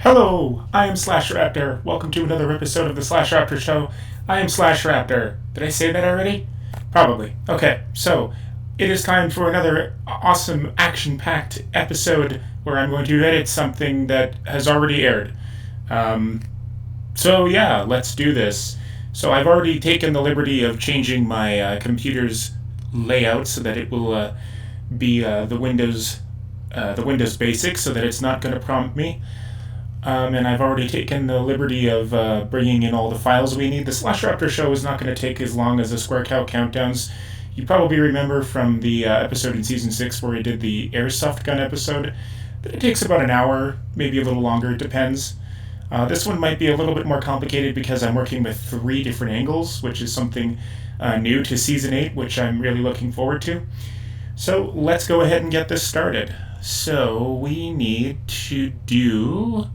Hello, I am Slash Raptor. Welcome to another episode of the Slash Raptor Show. I am Slash Raptor. Did I say that already? Probably. Okay, so it is time for another awesome action-packed episode where I'm going to edit something that has already aired. So yeah, let's do this. So I've already taken the liberty of changing my computer's layout so that it will be the Windows Basic, so that it's not going to prompt me. And I've already taken the liberty of bringing in all the files we need. The Slash Raptor Show is not going to take as long as the Square Cow Countdowns. You probably remember from the episode in Season 6 where we did the Airsoft Gun episode that it takes about an hour, maybe a little longer, it depends. This one might be a little bit more complicated because I'm working with 3 different angles, which is something new to Season 8, which I'm really looking forward to. So let's go ahead and get this started. So we need to do...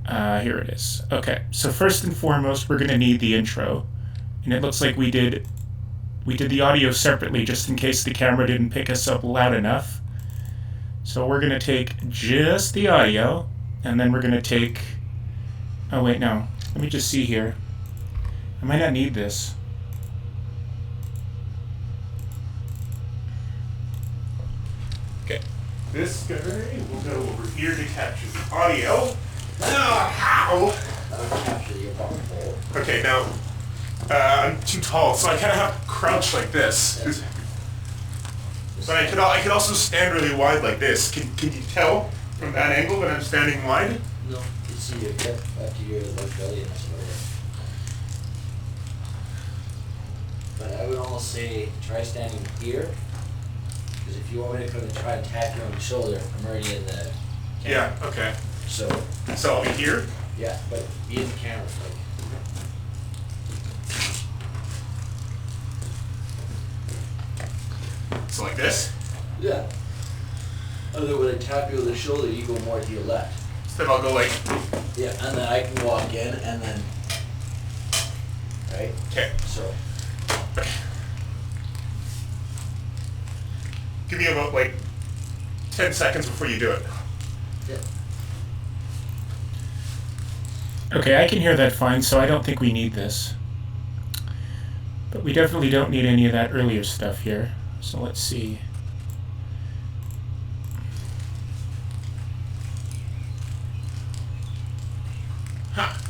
here it is. Okay, so first and foremost, we're going to need the intro. And it looks like we did the audio separately just in case the camera didn't pick us up loud enough. So we're going to take just the audio, and then we're going to take... Oh, wait, no. Let me just see here. I might not need this. Okay. This guy will go over here to capture the audio. How? Okay, now I'm too tall, so I kind of have to crouch like this. But I could also stand really wide like this. Can you tell from that angle that I'm standing wide? No, you can see your hip after your belly and whatever. But I would almost say try standing here, because if you want me to come and try and tap you on the shoulder, I'm already in the camera. Yeah. Okay. So I'll be here? Yeah, but be in the camera, like. So like this? Yeah. Other when I tap you on the shoulder, you go more to your left. So then I'll go like... Yeah, and then I can walk in and then... Right? Okay. So. Give me about like 10 seconds before you do it. Yeah. Okay, I can hear that fine, so I don't think we need this. But we definitely don't need any of that earlier stuff here. So let's see.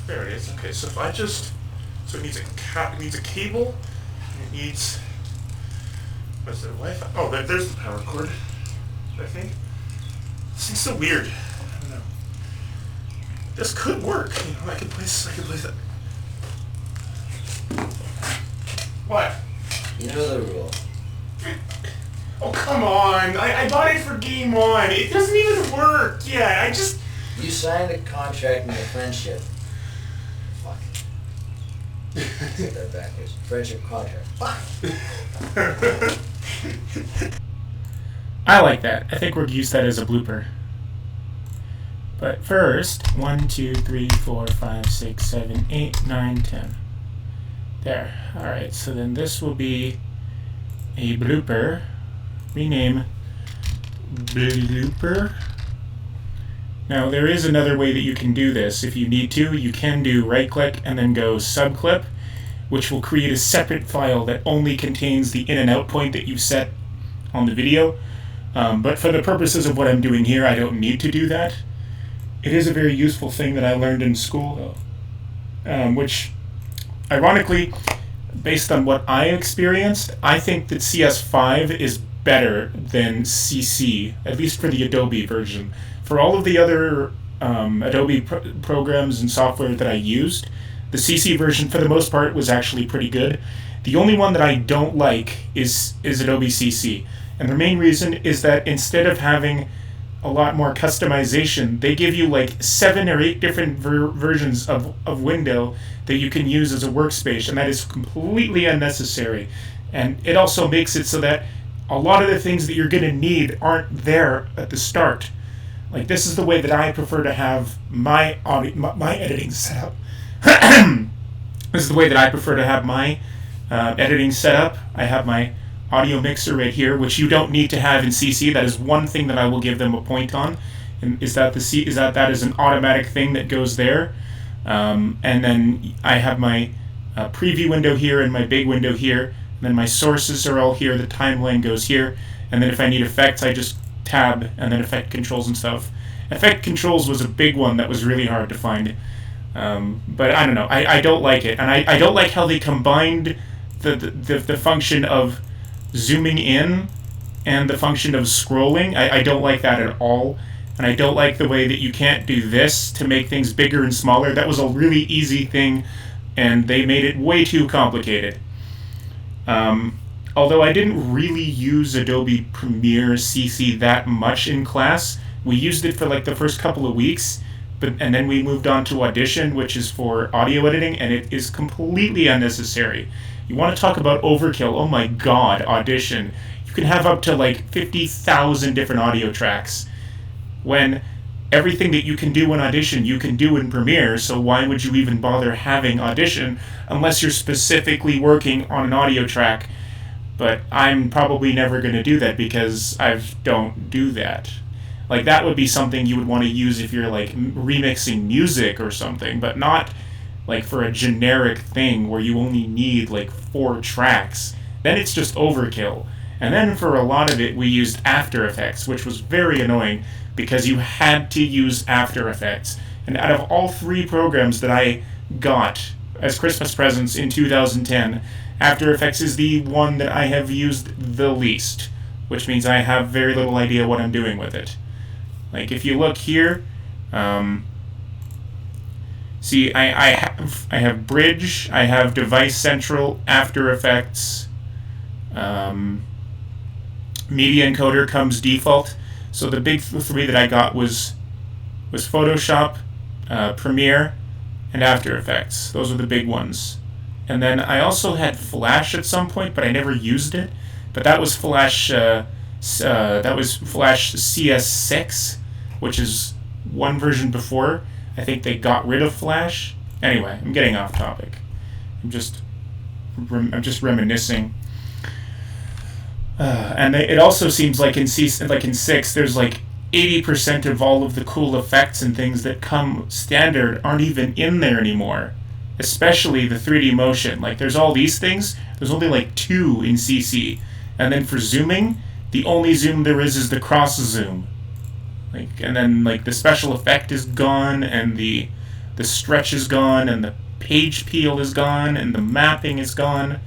There it is. Okay, so if I just... So it needs a cable, and it needs... What's it, Wi-Fi? Oh, there's the power cord, I think. This seems so weird. I don't know. This could work. You know, I could place it. What? You know the rule. Oh, come on. I bought it for Game 1. It doesn't even work yet. You signed a contract in the friendship. Fuck. Take that backwards. Friendship contract. Fuck. I like that. I think we'll use that as a blooper. But first, 1, 2, 3, 4, 5, 6, 7, 8, 9, 10. There. Alright, so then this will be a blooper. Rename blooper. Now, there is another way that you can do this. If you need to, you can do right-click and then go subclip, which will create a separate file that only contains the in and out point that you've set on the video. But for the purposes of what I'm doing here, I don't need to do that. It is a very useful thing that I learned in school, which, ironically, based on what I experienced, I think that CS5 is better than CC, at least for the Adobe version. For all of the other Adobe programs and software that I used, the CC version for the most part was actually pretty good. The only one that I don't like is Adobe CC. And the main reason is that instead of having a lot more customization, they give you like 7 or 8 different versions of window that you can use as a workspace, and that is completely unnecessary. And it also makes it so that a lot of the things that you're going to need aren't there at the start. Like, this is the way that I prefer to have my editing set up. This is the way that I prefer to have my editing set up. I have my audio mixer right here, which you don't need to have in CC. That is one thing that I will give them a point on, and is that that is an automatic thing that goes there. And then I have my preview window here and my big window here. And then my sources are all here. The timeline goes here. And then if I need effects, I just tab and then effect controls and stuff. Effect controls was a big one that was really hard to find. But I don't know. I don't like it, and I don't like how they combined the function of zooming in and the function of scrolling. I don't like that at all, and I don't like the way that you can't do this to make things bigger and smaller. That was a really easy thing, and they made it way too complicated. Although I didn't really use Adobe Premiere CC that much in class, we used it for like the first couple of weeks, and then we moved on to Audition, which is for audio editing, and it is completely unnecessary. You want to talk about overkill? Oh my god, Audition. You can have up to like 50,000 different audio tracks, when everything that you can do in Audition you can do in Premiere, so why would you even bother having Audition unless you're specifically working on an audio track? But I'm probably never going to do that because I don't do that. Like, that would be something you would want to use if you're like remixing music or something, but not like for a generic thing where you only need like 4 tracks. Then it's just overkill. And then for a lot of it we used After Effects, which was very annoying because you had to use After Effects. And out of all 3 programs that I got as Christmas presents in 2010, After Effects is the one that I have used the least, which means I have very little idea what I'm doing with it. Like, if you look here, see, I have Bridge, I have Device Central, After Effects, Media Encoder comes default. So the big 3 that I got was Photoshop, Premiere, and After Effects. Those were the big ones. And then I also had Flash at some point, but I never used it. But that was Flash. That was Flash CS6, which is one version before. I think they got rid of Flash. Anyway, I'm getting off topic. I'm just reminiscing. And it also seems like in 6, there's like 80% of all of the cool effects and things that come standard aren't even in there anymore. Especially the 3D motion. Like, there's all these things. There's only like 2 in CC. And then for zooming, the only zoom there is the cross zoom. Like, and then like the special effect is gone, and the stretch is gone, and the page peel is gone, and the mapping is gone.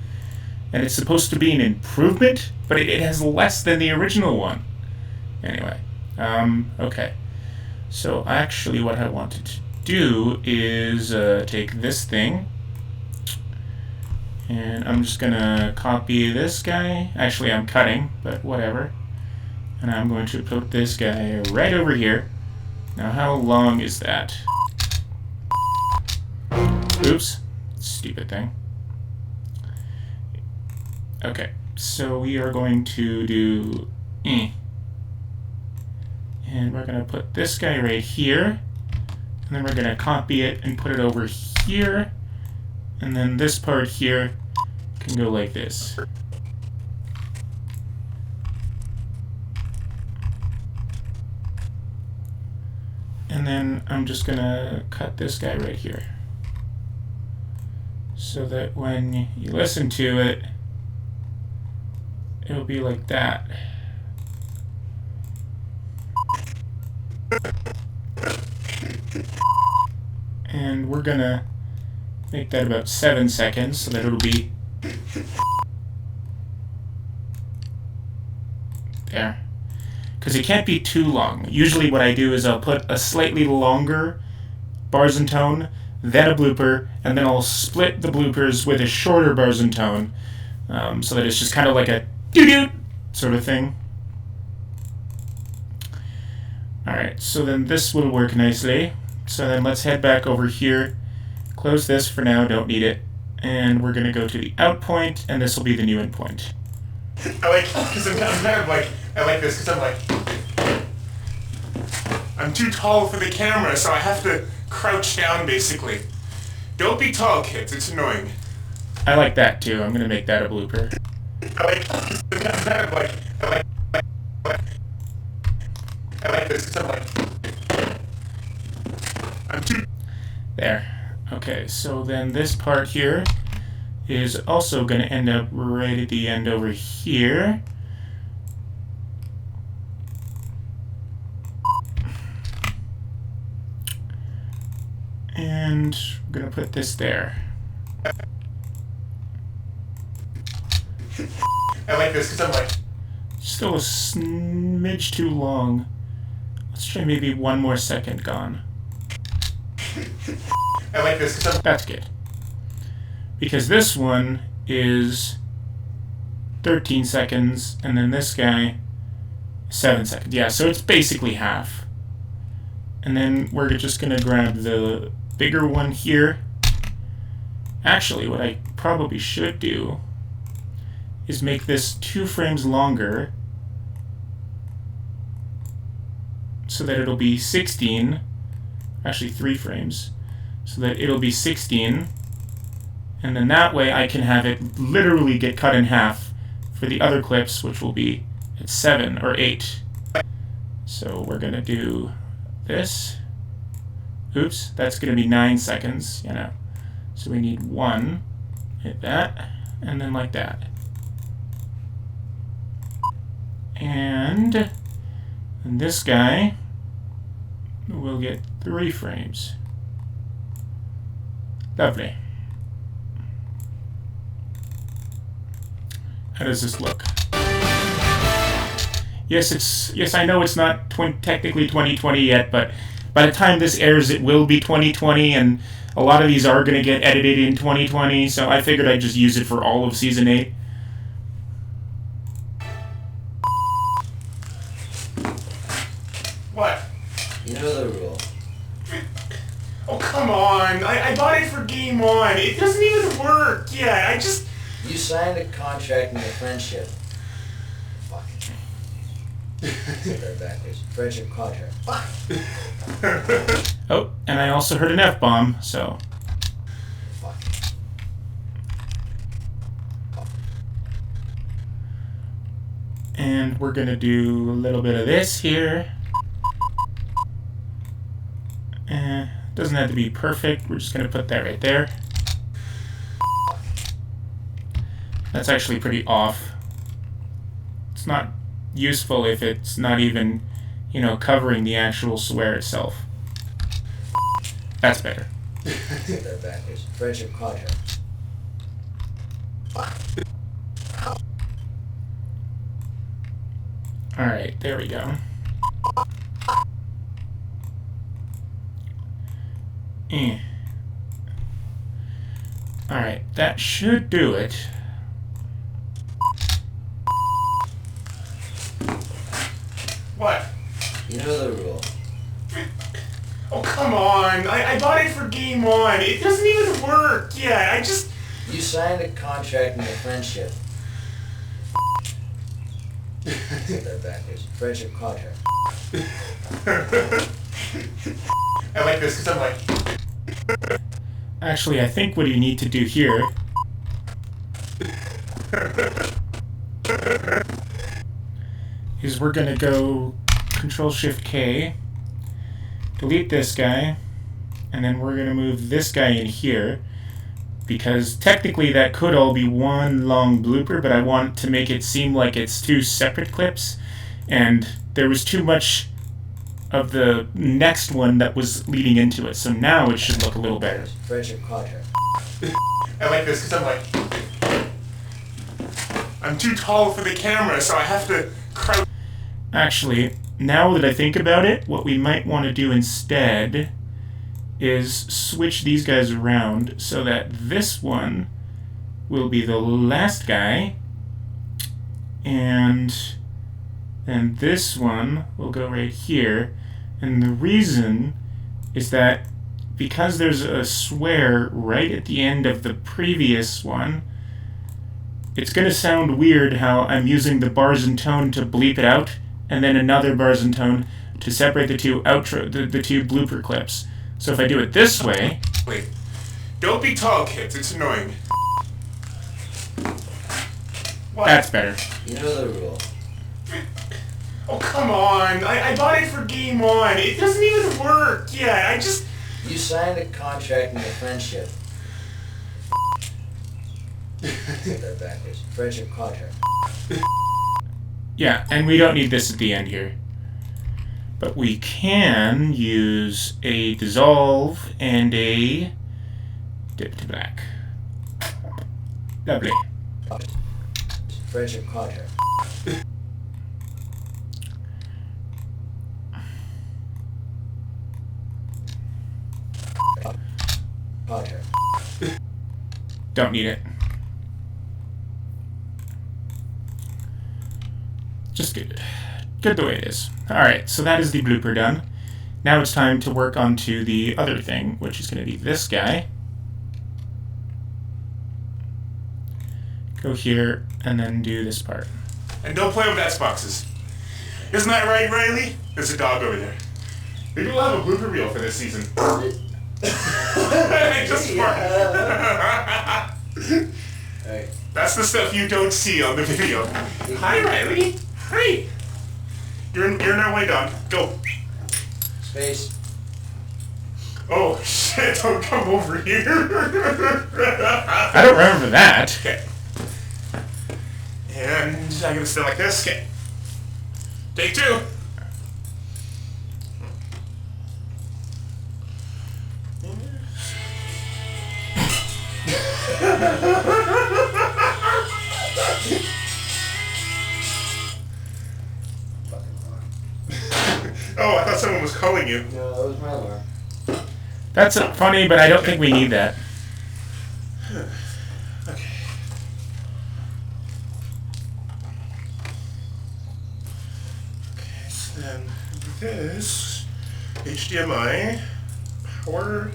And it's supposed to be an improvement, but it has less than the original one. Anyway, okay. So actually what I wanted to do is take this thing, and I'm just gonna copy this guy. Actually, I'm cutting, but whatever. And I'm going to put this guy right over here. Now, how long is that? Oops, stupid thing. Okay, so we are going to do and we're going to put this guy right here, and then we're going to copy it and put it over here, and then this part here can go like this. And then I'm just going to cut this guy right here, so that when you listen to it, it'll be like that. And we're gonna make that about 7 seconds, so that it'll be there. because it can't be too long. Usually what I do is I'll put a slightly longer bars and tone, then a blooper, and then I'll split the bloopers with a shorter bars and tone, so that it's just kind of like a doo-doo sort of thing. Alright, so then this will work nicely. So then let's head back over here, close this for now, don't need it, and we're going to go to the out point, and this will be the new in point. I like, because I'm kind of like, I like this because I'm too tall for the camera, so I have to crouch down basically. Don't be tall, kids, it's annoying. I like that too, I'm going to make that a blooper. I like, I'm kind of like, I like this because I'm too... There. Okay, so then this part here is also going to end up right at the end over here. And we're going to put this there. I like this because Still a smidge too long. Let's try maybe 1 more second gone. I like this because That's good. Because this one is 13 seconds, and then this guy, 7 seconds. Yeah, so it's basically half. And then we're just going to grab the bigger one here. Actually, what I probably should do is make this 2 frames longer so that it'll be 16, actually 3 frames, so that it'll be 16, and then that way I can have it literally get cut in half for the other clips, which will be at 7 or 8. So we're gonna do this. Oops, that's gonna be 9 seconds, you know. So we need 1, hit that, and then like that. And this guy will get 3 frames. Lovely. How does this look? Yes, I know it's not technically 2020 yet, but by the time this airs, it will be 2020, and a lot of these are going to get edited in 2020, so I figured I'd just use it for all of Season 8. What? You know the rule. Oh, come on. I bought it for Game On. It doesn't even work yet. You signed a contract in your friendship. Fuck. Say that backwards. Friendship contract. Fuck. Oh, and I also heard an F-bomb, so... Fuck. And we're going to do a little bit of this here. Doesn't have to be perfect. We're just going to put that right there. That's actually pretty off. It's not useful if it's not even, you know, covering the actual swear itself. That's better. Say that backwards. Friendship contract. Fuck. Alright, there we go. Alright, that should do it. What? You know the rule. Oh, come on. I bought it for Game On. It doesn't even work yet. You signed a contract in your friendship. Say that backwards. Friendship contract. I like this because Actually, I think what you need to do here is we're going to go Control-Shift-K, delete this guy, and then we're going to move this guy in here, because technically that could all be one long blooper, but I want to make it seem like it's 2 separate clips, and there was too much of the next one that was leading into it, so now it should look a little better. Friendship contract. I like this because I'm too tall for the camera, so I have to crouch. Actually, now that I think about it, what we might want to do instead is switch these guys around so that this one will be the last guy, and this one will go right here. And the reason is that because there's a swear right at the end of the previous one, it's going to sound weird how I'm using the bars and tone to bleep it out, and then another bars and tone to separate the two the two blooper clips. So if I do it this way... Wait. Don't be tall, kids. It's annoying. What? That's better. You know the rule. Oh, come on. I bought it for Game On. It doesn't even work yet. You signed a contract in a friendship. Take that backwards. Friendship contract. Yeah, and we don't need this at the end here. But we can use a dissolve and a dip to black. Lovely. Friendship contract. Contract. Don't need it. Just good. Good the way it is. Alright, so that is the blooper done. Now it's time to work onto the other thing, which is going to be this guy. Go here, and then do this part. And don't play with Xboxes. Isn't that right, Riley? There's a dog over there. Maybe we'll have a blooper reel for this season. Just smart. Alright. That's the stuff you don't see on the video. Hi, Riley. Hi. You're in our way, dog. Go. Space. Oh, shit. Don't come over here. I don't remember that. Okay. And I'm gonna stay like this. Okay. Take two. Oh, I thought someone was calling you. No, that was my alarm. That's funny, but I don't think we need that. Okay. Okay, so then this HDMI power.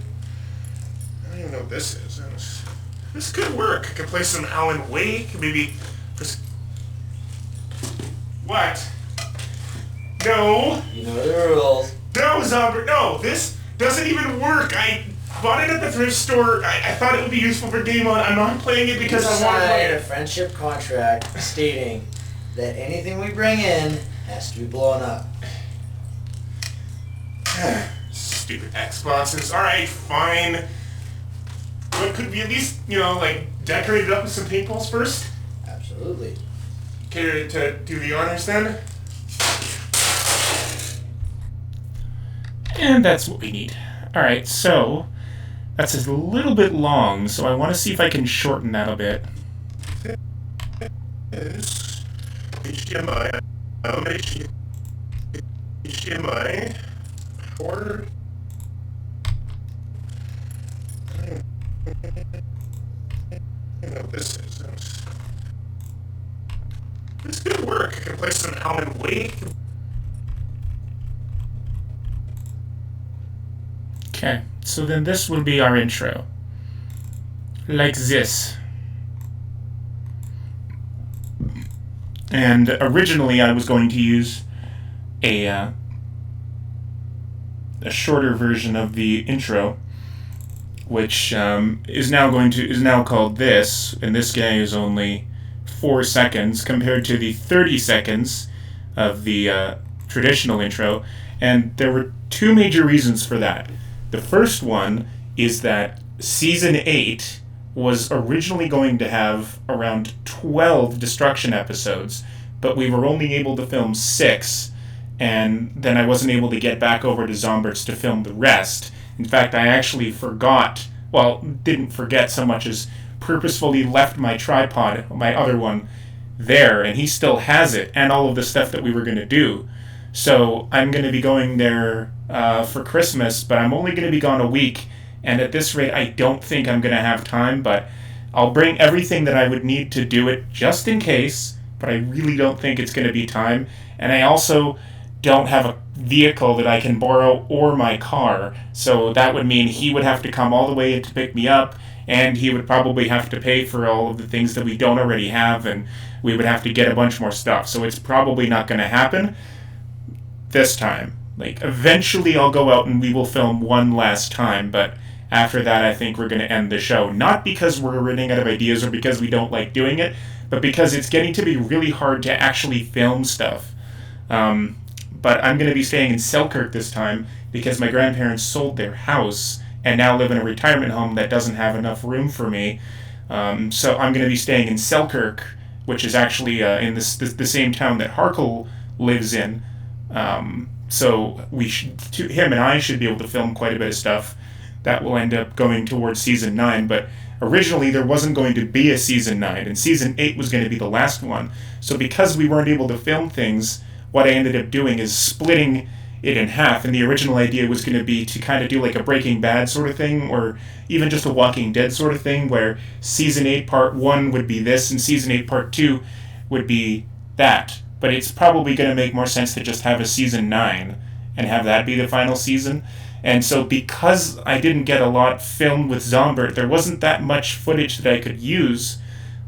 I don't even know what this is. This could work. I could play some Alan Wake, maybe. What? No. You know the rules. No, Zomber. No, this doesn't even work. I bought it at the thrift store. I thought it would be useful for Game On. I'm not playing it because I want to play Signed a it. friendship contract stating that anything we bring in has to be blown up. Stupid Xboxes. Alright, fine. But could we at least, like, decorate it up with some paintballs first? Absolutely. Care to do the honors then? And that's what we need. Alright, so that's a little bit long, so I want to see if I can shorten that a bit. Is HDMI, HDMI, or I don't know what this is. This could work. I can play some Alan Wake. Okay, so then this will be our intro. Like this. And originally I was going to use a shorter version of the intro, which is now called this, and this guy is only 4 seconds compared to the 30 seconds of the traditional intro, and there were two major reasons for that. The first one is that Season 8 was originally going to have around 12 Destruction episodes, but we were only able to film 6, and then I wasn't able to get back over to Zomberts to film the rest. In fact, I actually didn't forget so much as purposefully left my tripod, my other one, there, and he still has it and all of the stuff that we were going to do. So I'm going to be going there for Christmas, but I'm only going to be gone a week, and at this rate I don't think I'm going to have time, but I'll bring everything that I would need to do it just in case, but I really don't think it's going to be time. And I also don't have a vehicle that I can borrow or my car, so that would mean he would have to come all the way in to pick me up, and he would probably have to pay for all of the things that we don't already have, and we would have to get a bunch more stuff. So it's probably not going to happen this time. Like, eventually I'll go out and we will film one last time, but after that I think we're going to end the show. Not because we're running out of ideas or because we don't like doing it, but because it's getting to be really hard to actually film stuff. But I'm going to be staying in Selkirk this time because my grandparents sold their house and now live in a retirement home that doesn't have enough room for me. So I'm going to be staying in Selkirk, which is actually in the same town that Harkle lives in. So him and I should be able to film quite a bit of stuff that will end up going towards season 9. But originally there wasn't going to be a season 9, and season 8 was going to be the last one. So because we weren't able to film things, what I ended up doing is splitting it in half, and the original idea was going to be to kind of do like a Breaking Bad sort of thing, or even just a Walking Dead sort of thing, where season 8 part 1 would be this, and season 8 part 2 would be that. But it's probably going to make more sense to just have a season 9 and have that be the final season. And so because I didn't get a lot filmed with Zombert, there wasn't that much footage that I could use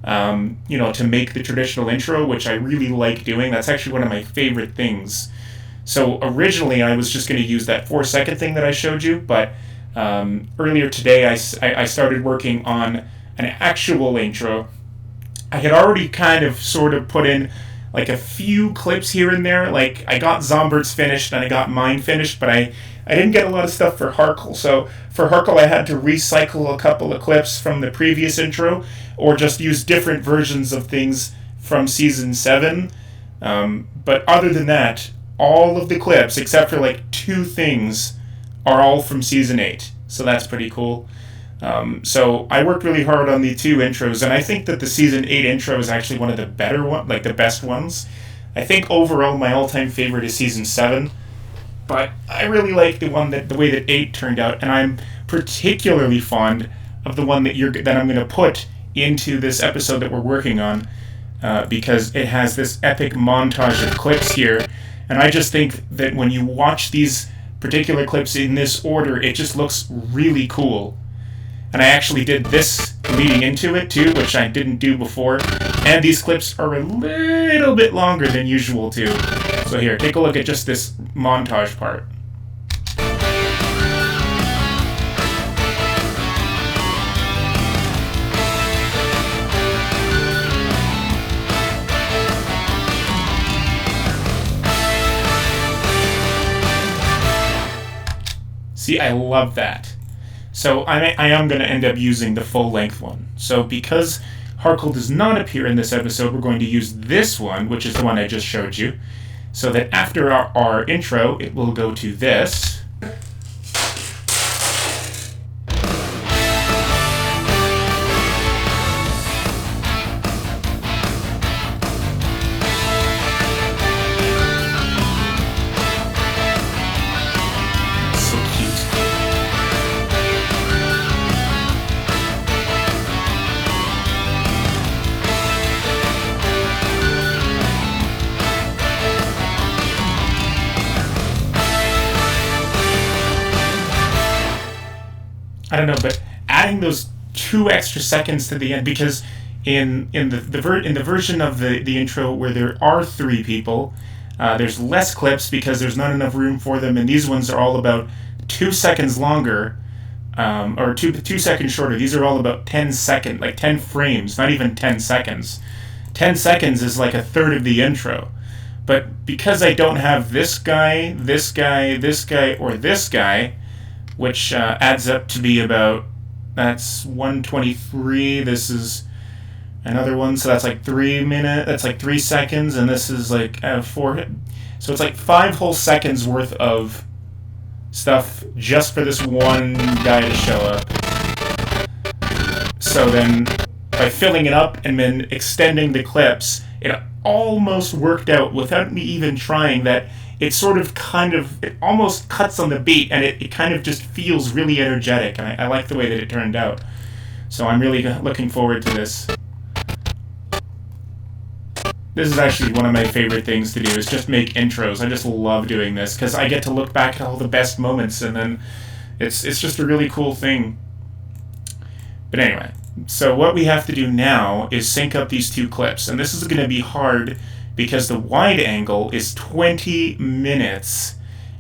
to make the traditional intro, which I really like doing. That's actually one of my favorite things. So originally I was just going to use that 4-second thing that I showed you, but earlier today I started working on an actual intro. I had already kind of sort of put in like a few clips here and there. Like, I got Zombert's finished and I got mine finished, but I didn't get a lot of stuff for Harkle. So for Harkle I had to recycle a couple of clips from the previous intro, or just use different versions of things from season 7. But other than that, all of the clips, except for like 2 things, are all from season 8. So that's pretty cool. So I worked really hard on the 2 intros, and I think that the season 8 intro is actually one of the better ones, like the best ones. I think overall my all-time favorite is season 7, but I really like the way that 8 turned out, and I'm particularly fond of the one that I'm going to put into this episode that we're working on, because it has this epic montage of clips here, and I just think that when you watch these particular clips in this order, it just looks really cool. And I actually did this leading into it too, which I didn't do before. And these clips are a little bit longer than usual too. So here, take a look at just this montage part. See, I love that. So I am going to end up using the full-length one. So because Harkle does not appear in this episode, we're going to use this one, which is the one I just showed you, so that after our intro, it will go to this. I don't know, but adding those 2 extra seconds to the end, because in the version of the intro where there are 3 people, there's less clips because there's not enough room for them, and these ones are all about 2 seconds longer, or 2 seconds shorter. These are all about 10 frames, not even 10 seconds. 10 seconds is like a third of the intro. But because I don't have this guy, this guy, this guy, or this guy, which adds up to be about, that's 123, this is another one, so that's like 3 minutes, that's like 3 seconds, and this is like 4, so it's like 5 whole seconds worth of stuff just for this one guy to show up. So then, by filling it up and then extending the clips, it almost worked out without me even trying. That it sort of it almost cuts on the beat, and it kind of just feels really energetic, and I like the way that it turned out. So I'm really looking forward to this. This is actually one of my favorite things to do, is just make intros. I just love doing this because I get to look back at all the best moments, and then it's just a really cool thing. But anyway, so what we have to do now is sync up these two clips, and this is going to be hard because the wide angle is 20 minutes,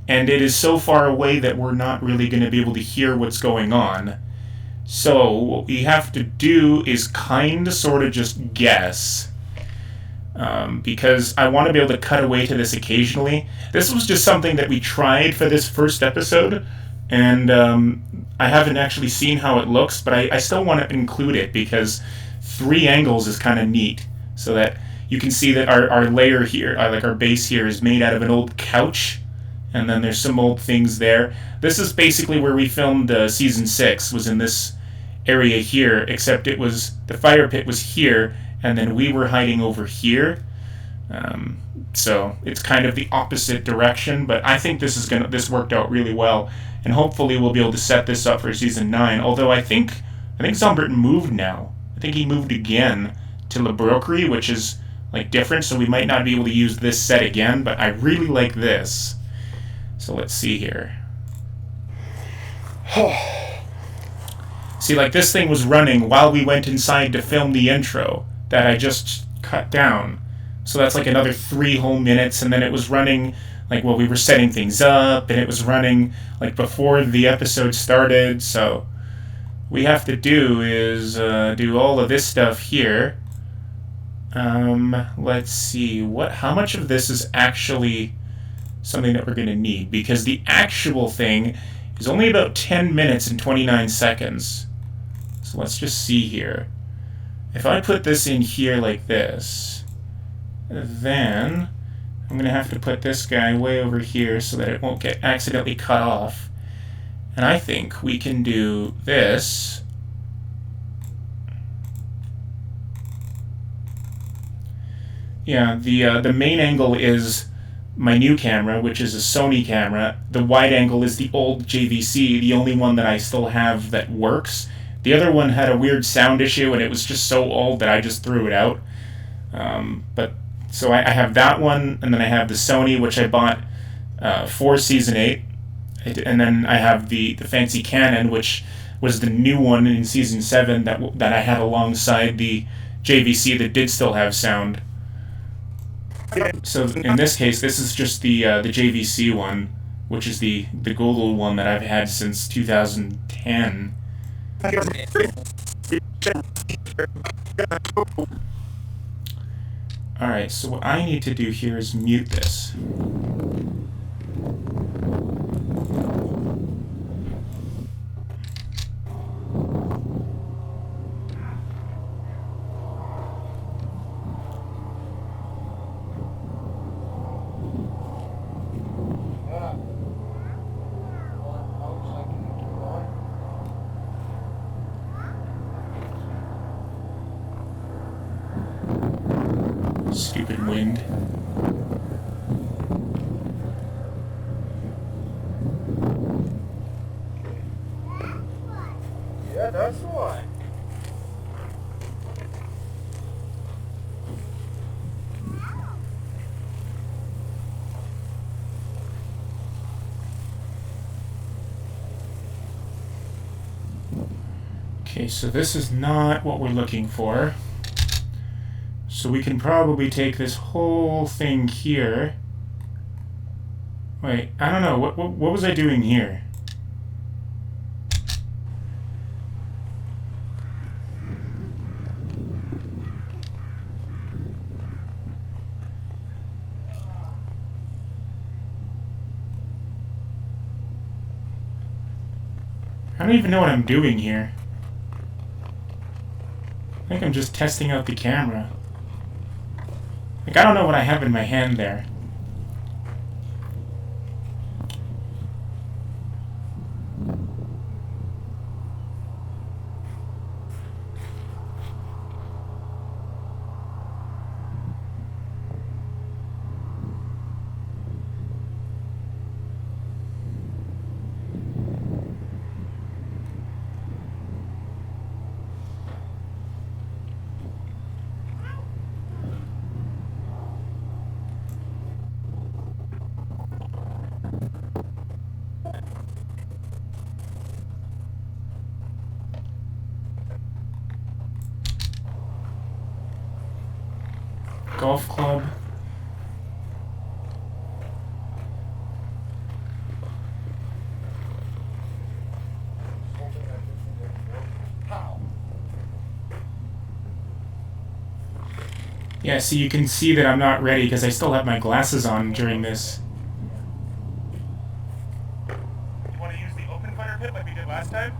and it is so far away that we're not really going to be able to hear what's going on. So what we have to do is sort of just guess. Because I want to be able to cut away to this occasionally. This was just something that we tried for this first episode, and I haven't actually seen how it looks, but I still want to include it because 3 angles is kind of neat, so that you can see that our layer here, like our base here, is made out of an old couch, and then there's some old things there. This is basically where we filmed season 6, was in this area here, except it was, the fire pit was here, and then we were hiding over here. So it's kind of the opposite direction, but I think this worked out really well, and hopefully we'll be able to set this up for season 9. Although I think Zumbert moved now. I think he moved again to La Broquerie, which is like different, so we might not be able to use this set again, but I really like this. So let's see here. See, like this thing was running while we went inside to film the intro that I just cut down. So that's like another 3 whole minutes, and then it was running like while we were setting things up, and it was running like before the episode started. So we have to do is do all of this stuff here. Let's see, how much of this is actually something that we're going to need, because the actual thing is only about 10 minutes and 29 seconds. So let's just see here. If I put this in here like this, then I'm going to have to put this guy way over here so that it won't get accidentally cut off. And I think we can do this. Yeah, the main angle is my new camera, which is a Sony camera. The wide angle is the old JVC, the only one that I still have that works. The other one had a weird sound issue, and it was just so old that I just threw it out. So I have that one, and then I have the Sony, which I bought for Season 8. And then I have the fancy Canon, which was the new one in Season 7 that I had alongside the JVC that did still have sound. So in this case, this is just the JVC one, which is the Google one that I've had since 2010. Alright, so what I need to do here is mute this. Stupid wind. Yeah, that's why. Okay, so this is not what we're looking for. So we can probably take this whole thing here. Wait, I don't know. What was I doing here? I don't even know what I'm doing here. I think I'm just testing out the camera. Like, I don't know what I have in my hand there. golf club. Yeah, so you can see that I'm not ready because I still have my glasses on during this. You want to use the open fire pit like we did last time?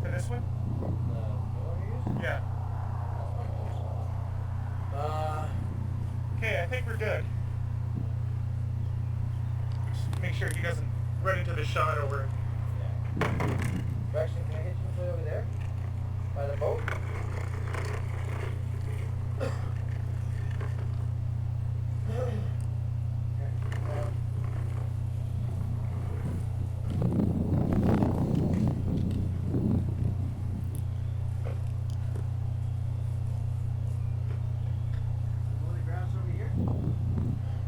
For this one? Yeah. Okay, I think we're good. Just make sure he doesn't run into the shot over. Braxton, can I get you over there? By the boat?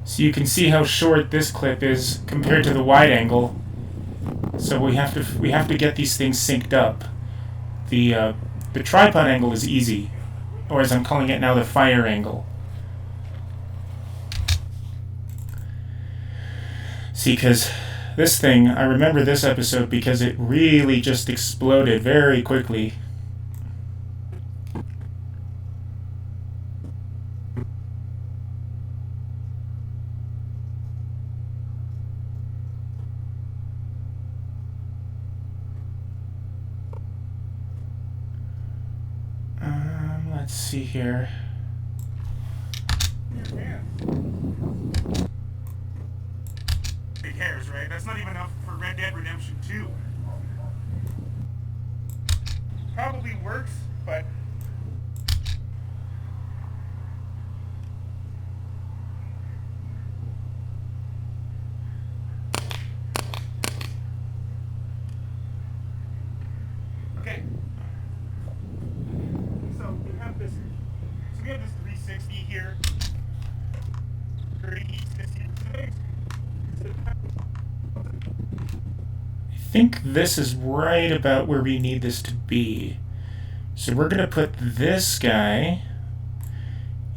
So you can see how short this clip is compared to the wide angle. So we have to get these things synced up. The tripod angle is easy, or as I'm calling it now, the fire angle. See, because this thing, I remember this episode because it really just exploded very quickly. Let's see here. Big hairs, right? That's not even enough for Red Dead Redemption 2. Probably works, but... Okay. So we have this 360 here. I think this is right about where we need this to be. So we're going to put this guy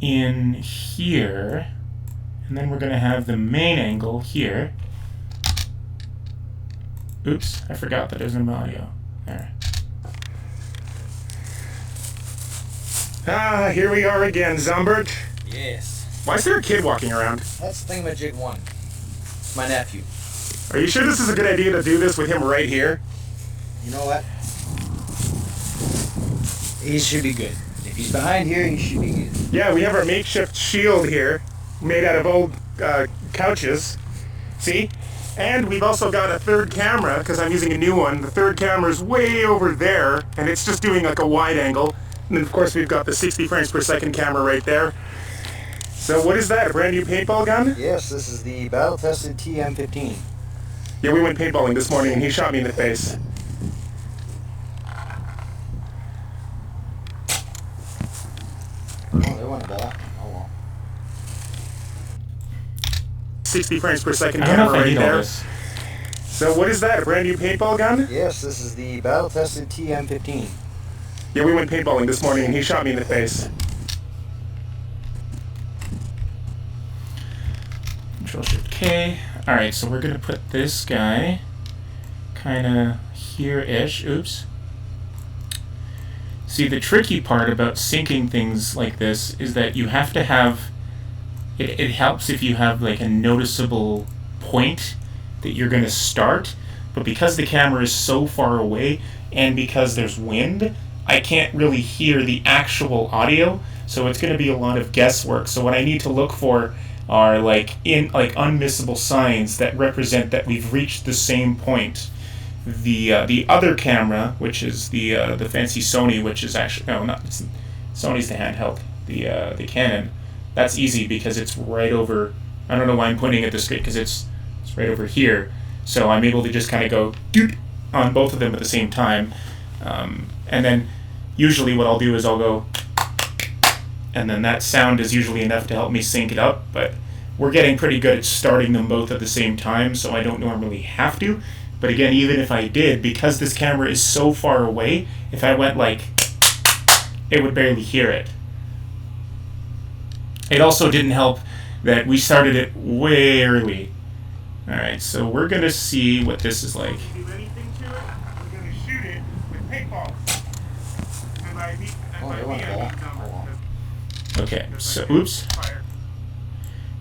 in here, and then we're going to have the main angle here. Oops, I forgot that there's no audio. There. Ah, here we are again, Zumbert. Yes. Why is there a kid walking around? That's Thingamajig 1. My nephew. Are you sure this is a good idea to do this with him right here? You know what? He should be good. If he's behind here, he should be good. Yeah, we have our makeshift shield here, made out of old couches. See? And we've also got a third camera, because I'm using a new one. The third camera is way over there, and it's just doing like a wide angle. And then, of course, we've got the 60 frames per second camera right there. So what is that, a brand new paintball gun? Yes, this is the battle-tested TM15. Yeah, we went paintballing this morning, and he shot me in the face. Oh, they want to that. Oh, well. 60 frames per second I don't know camera if I right need all there. this. So what is that, a brand new paintball gun? Yes, this is the battle-tested TM15. Yeah, we went paintballing this morning, and he shot me in the face. Control-Shift-K. Alright, so we're going to put this guy kind of here-ish. Oops. See, the tricky part about syncing things like this is that you have to have... It helps if you have like a noticeable point that you're going to start, but because the camera is so far away and because there's wind, I can't really hear the actual audio, so it's going to be a lot of guesswork. So what I need to look for are like unmissable signs that represent that we've reached the same point. The other camera, which is the fancy Sony, which is actually Sony's the handheld, the Canon. That's easy because it's right over. I don't know why I'm pointing at this straight because it's right over here. So I'm able to just kind of go doot on both of them at the same time, and then usually what I'll do is I'll go. And then that sound is usually enough to help me sync it up, but we're getting pretty good at starting them both at the same time, so I don't normally have to. But again, even if I did, because this camera is so far away, if I went like, it would barely hear it. it also didn't help that we started it way early. Alright, so we're going to see what this is like. Do anything to it, we're going to shoot it with paintballs. And by me, Okay, so, oops.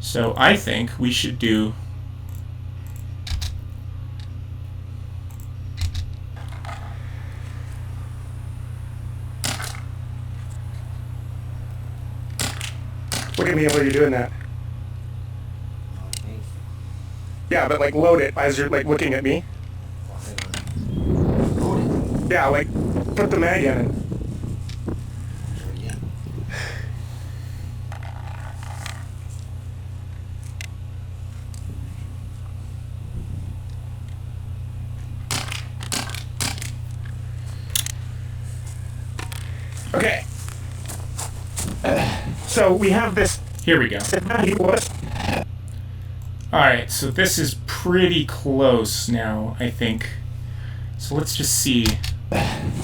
So I think we should do... Look at me while you're doing that. Yeah, but like load it as you're like looking at me. Yeah, like put the mag in. Okay. So we have this. Here we go. Alright, so this is pretty close now, I think. So let's just see.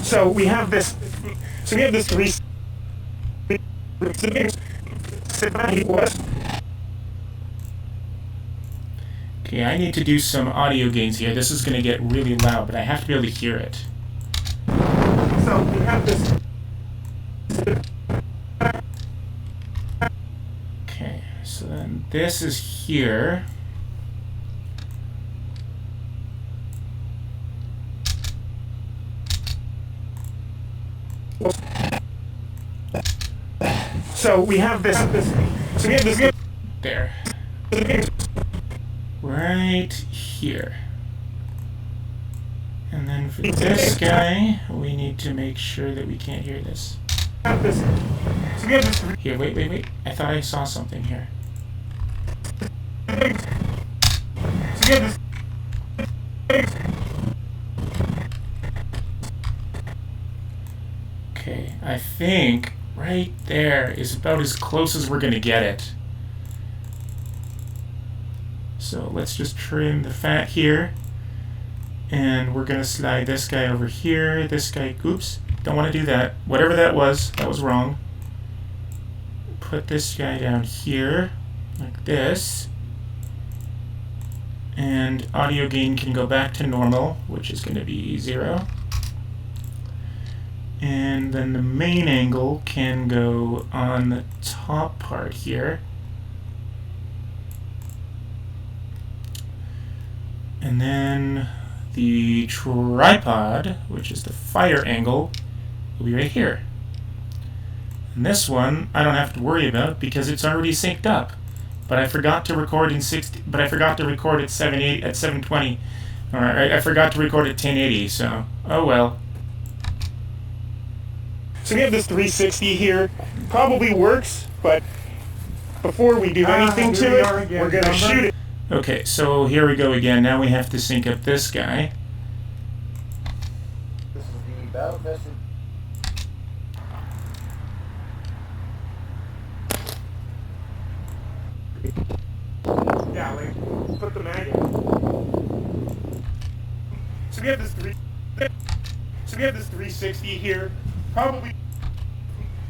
So we have this. So we have this three. Okay, I need to do some audio gains here. This is going to get really loud, but I have to be able to hear it. So we have this. Okay, so then this is here. So we have this. So we have this. There. Right here. And then for this guy, we need to make sure that we can't hear this. Here, wait. I thought I saw something here. Okay, I think right there is about as close as we're going to get it. So let's just trim the fat here. And we're going to slide this guy over here. This guy, oops, don't want to do that. Whatever that was wrong. Put this guy down here, like this. And audio gain can go back to normal, which is going to be 0. And then the main angle can go on the top part here. And then the tripod, which is the fire angle, will be right here. And this one I don't have to worry about because it's already synced up. But I forgot to record in 60. But I forgot to record at 720, or I forgot to record at 1080. So oh well. So we have this 360 here. Probably works, but before we do anything to it, we're gonna shoot it. Okay, so here we go again. Now we have to sync up this guy. This is the battle tested. Yeah, like put the mag in. So we have this 360 here. Probably.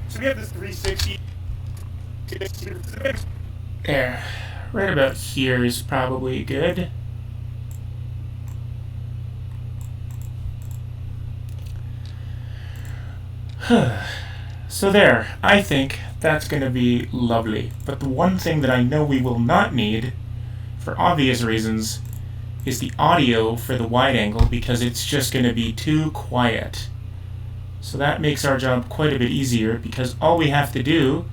So we have this 360. There. Right about here is probably good. So there, I think that's going to be lovely. But the one thing that I know we will not need, for obvious reasons, is the audio for the wide angle because it's just going to be too quiet. So that makes our job quite a bit easier because all we have to do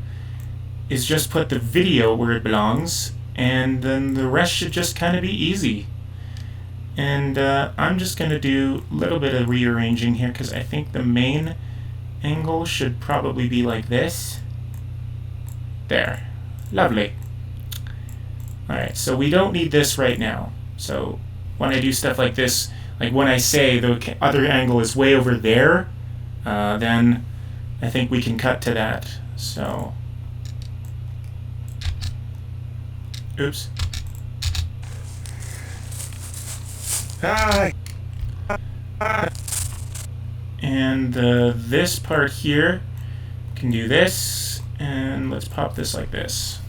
is just put the video where it belongs, and then the rest should just kind of be easy. And I'm just going to do a little bit of rearranging here because I think the main angle should probably be like this. There. Lovely. Alright, so we don't need this right now. So when I do stuff like this, like when I say the other angle is way over there, then I think we can cut to that. So, oops. And this part here can do this, And let's pop this like this.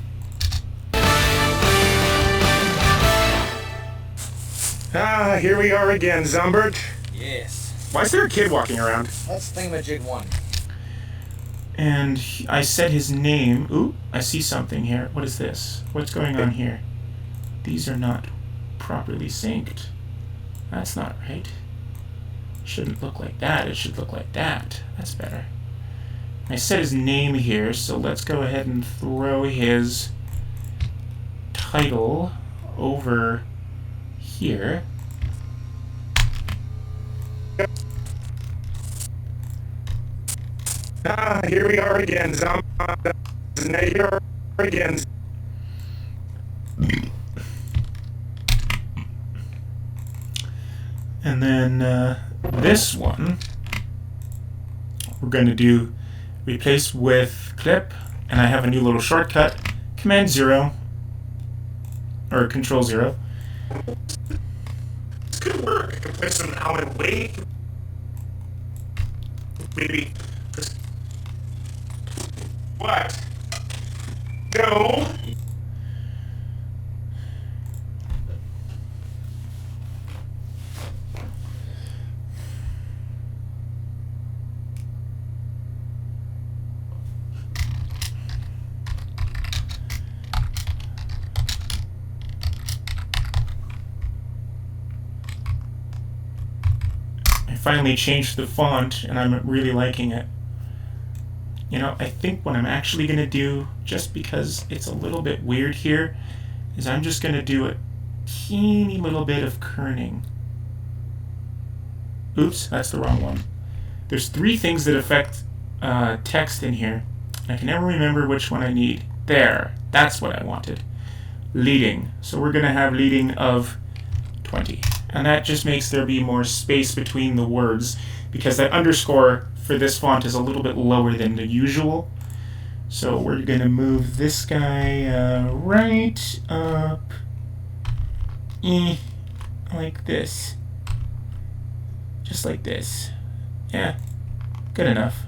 Ah, here we are again, Zumbert. Yes. Why is there a kid walking around? That's Thingamajig 1. And I said his name. Ooh, I see something here. What is this? What's going on here? These are not properly synced. That's not right. Shouldn't look like that. It should look like that. That's better. I said his name here, so let's go ahead and throw his title over here. Ah, here we are again, Zumbert. Here we are again. And then this one, we're going to do replace with clip, and I have a new little shortcut, Command 0, or Control 0. This could work. I could play some Alan Wake. Maybe. What? No. I finally changed the font, and I'm really liking it. You know, I think what I'm actually going to do, just because it's a little bit weird here, is I'm just going to do a teeny little bit of kerning. Oops, that's the wrong one. There's 3 things that affect text in here. I can never remember which one I need. There, that's what I wanted. Leading. So we're going to have leading of 20. And that just makes there be more space between the words, because that underscore for this font is a little bit lower than the usual. So we're going to move this guy right up like this. Just like this. Yeah, good enough.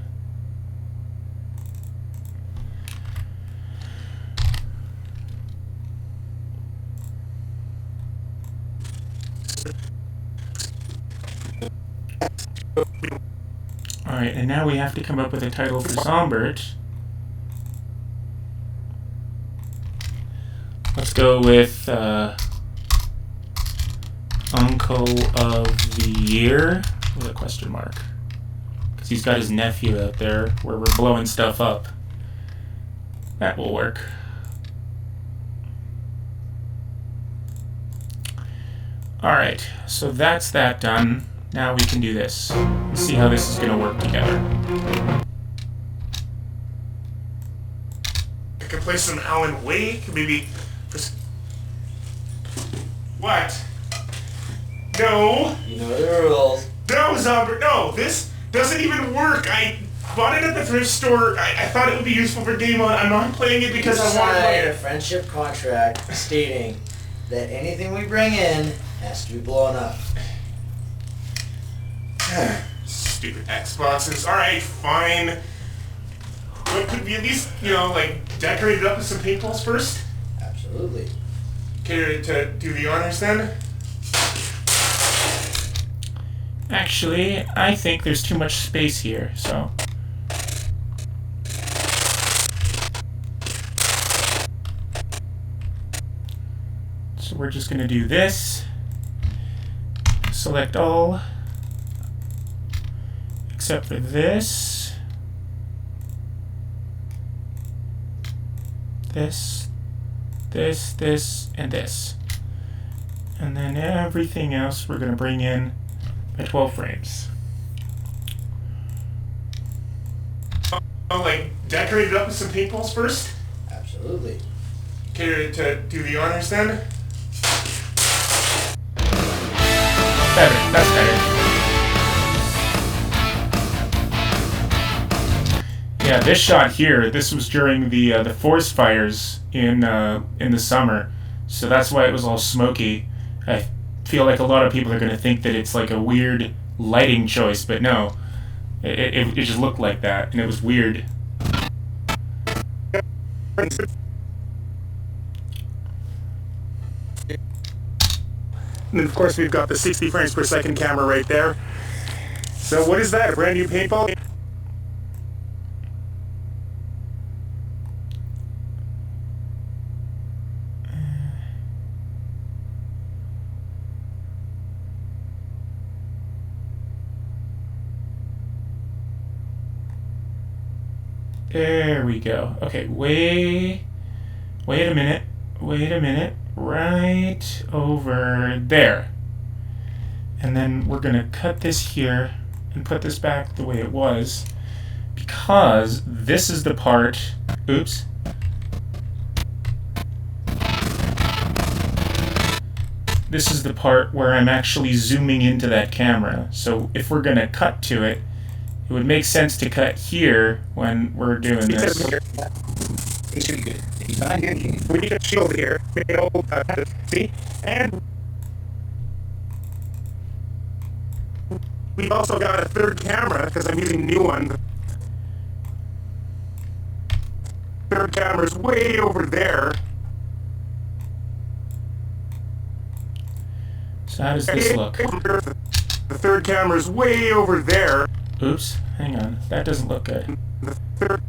Alright, and now we have to come up with a title for Zombert. Let's go with Uncle of the Year with a question mark. Because he's got his nephew out there where we're blowing stuff up. That will work. Alright, so that's that done. Now we can do this. Let's see how this is going to work together. I could play some Alan Wake, maybe. What? No. You know the rules. No, Zumbert, no. This doesn't even work. I bought it at the thrift store. I thought it would be useful for game on. I'm not playing it because I want to play Signed a it. friendship contract stating that anything we bring in has to be blown up. Stupid Xboxes. Alright, fine. But could we at least, like, decorate it up with some paintballs first? Absolutely. Okay, to do the honors then? Actually, I think there's too much space here, so... So we're just going to do this. Select all. Except for this. This, and this. And then everything else we're going to bring in at 12 frames. Like, decorate it up with some paintballs first? Absolutely. Okay, to do the honors then? Better, that's better. Yeah, this shot here, this was during the forest fires in the summer, so that's why it was all smoky. I feel like a lot of people are going to think that it's like a weird lighting choice, but no, it just looked like that, and it was weird. And then of course we've got the 60 frames per second camera right there. So what is that, a brand new paintball? There we go. Okay, wait a minute. Right over there. And then we're gonna cut this here and put this back the way it was, because this is the part, oops. This is the part where I'm actually zooming into that camera. So if we're gonna cut to it, it would make sense to cut here when we're doing this. It should be good. If he's not here, We need a shield here. See? And we've also got a third camera, because I'm using a new one. The third camera's way over there. So how does this look? The third camera's way over there. Oops, hang on. That doesn't look good. The third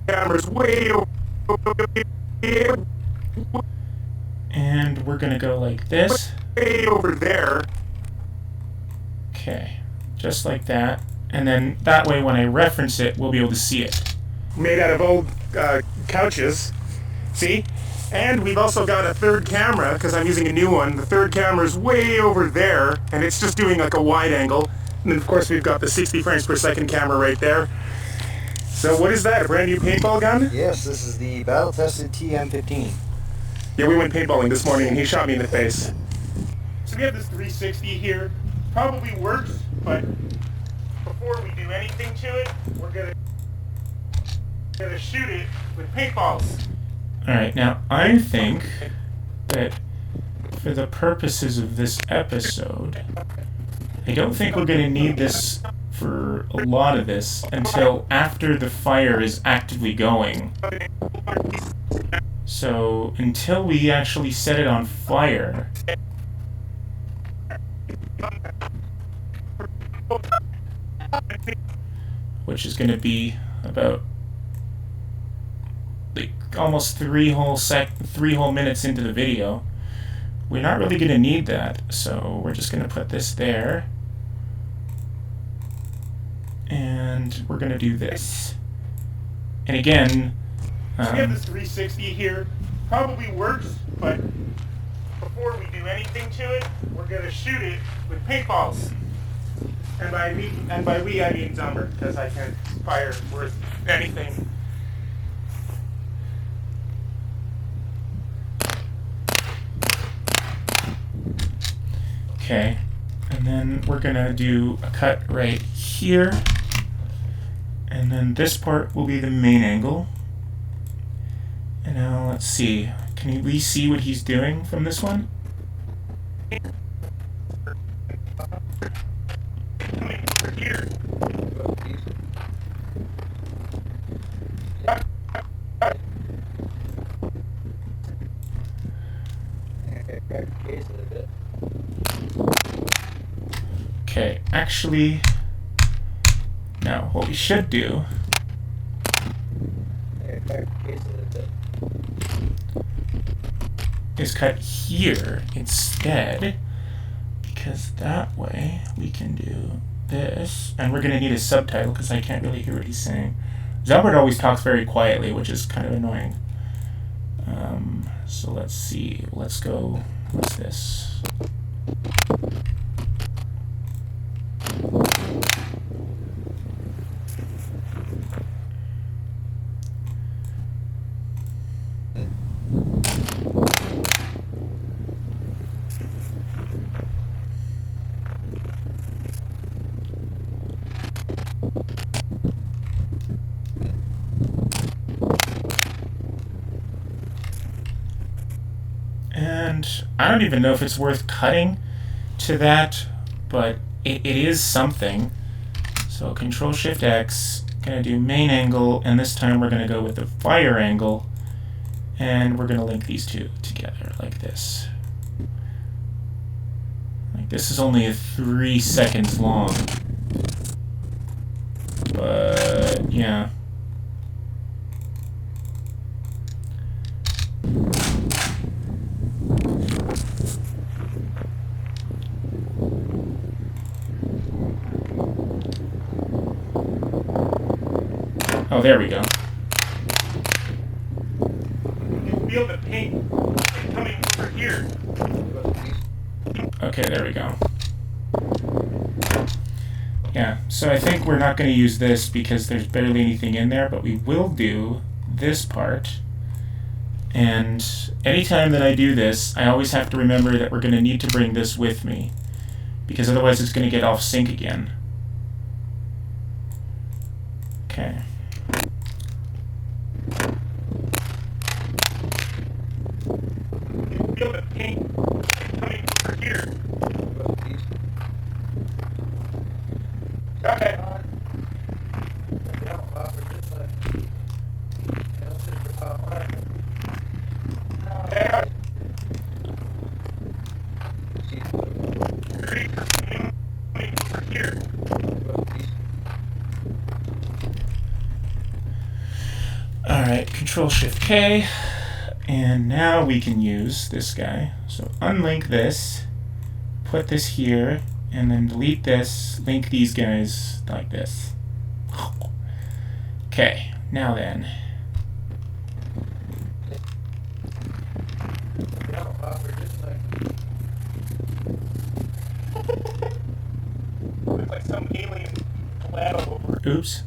camera's way over there. And we're gonna go like this. Way over there. Okay, just like that. And then that way when I reference it, we'll be able to see it. Made out of old couches. See? And we've also got a third camera, because I'm using a new one. The third camera's way over there, and it's just doing like a wide angle. And then of course we've got the 60 frames per second camera right there. So what is that, a brand new paintball gun? yes, this is the battle-tested TM15. Yeah, we went paintballing this morning and he shot me in the face. So we have this 360 here. Probably works, but before we do anything to it, we're gonna shoot it with paintballs. Alright, now I think that for the purposes of this episode, I don't think we're going to need this for a lot of this until after the fire is actively going. So until we actually set it on fire, which is going to be about like almost three whole minutes into the video, we're not really going to need that. So we're just going to put this there, and we're going to do this. And again, we have this 360 here. Probably works, but before we do anything to it, we're gonna shoot it with paintballs. And by we I mean Dumber, because I can't fire worth anything. okay, and then we're gonna do a cut right here, and then this part will be the main angle. And now let's see, can we see what he's doing from this one? Here. Okay, actually, now what we should do is cut here instead, because that way we can do this, and we're going to need a subtitle because I can't really hear what he's saying. Zelbert always talks very quietly, which is kind of annoying. So let's see, let's go, what's this? And I don't even know if it's worth cutting to that, but it is something. So Control-Shift-X, Gonna do main angle, and this time we're gonna go with the fire angle, and we're gonna link these two together like this. Like this is only 3 seconds long, but yeah. Oh, there we go. You feel the paint coming over here. Okay, there we go. Yeah, so I think we're not going to use this because there's barely anything in there, but we will do this part. And anytime that I do this, I always have to remember that we're going to need to bring this with me, because otherwise it's going to get off sync again. Okay. You feel the paint coming over here. Okay. Alright, Control-Shift-K, and now we can use this guy. So unlink this, put this here, and then delete this, link these guys like this. Okay, now then. Looks like some alien flat over. Oops.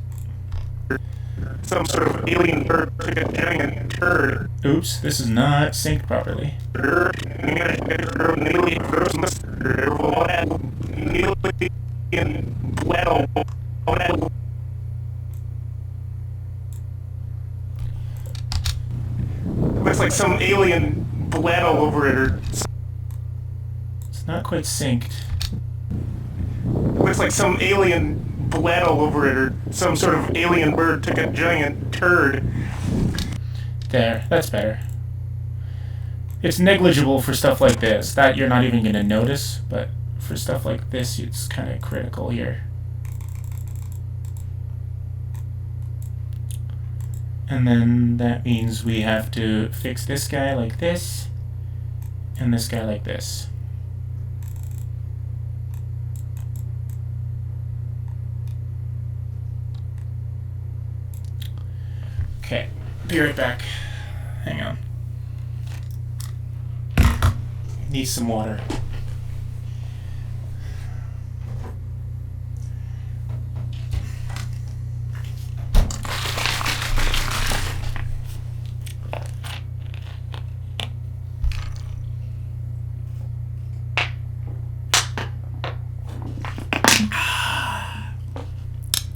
Some sort of alien bird took a giant turd. Oops, this is not synced properly. Looks like some alien bled all over it, or It's not quite synced. looks like some alien bled all over it, or some sort of alien bird took a giant turd. There, that's better. It's negligible for stuff like this. That you're not even going to notice, but for stuff like this, it's kind of critical here. And then that means we have to fix this guy like this, and this guy like this. Okay, be right back. Hang on. Need some water.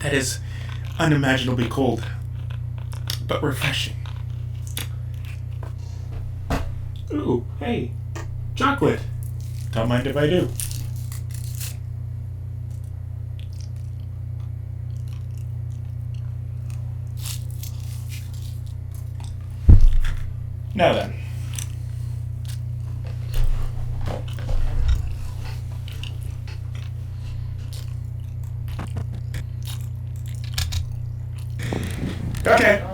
That is unimaginably cold, but refreshing. Ooh, hey, chocolate. Don't mind if I do. Now then. Okay.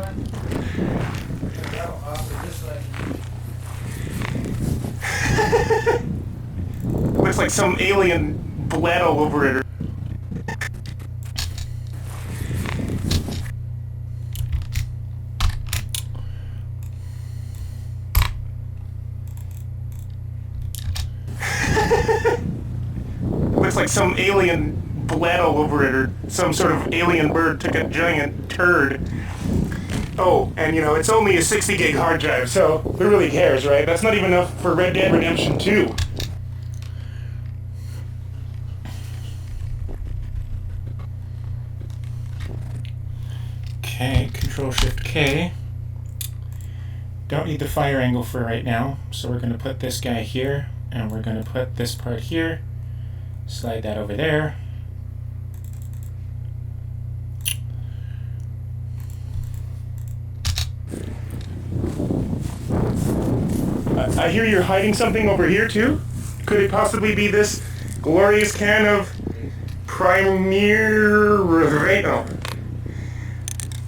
Looks like some alien bled all over it. Looks like some alien bled all over it, or some sort of alien bird took a giant turd. Oh, and you know, it's only a 60 gig hard drive, so who really cares, right? That's not even enough for Red Dead Redemption 2. Okay, Control-Shift-K. Don't need the fire angle for right now, so we're going to put this guy here, and we're going to put this part here, slide that over there. I hear you're hiding something over here too. Could it possibly be this glorious can of Premiere? No.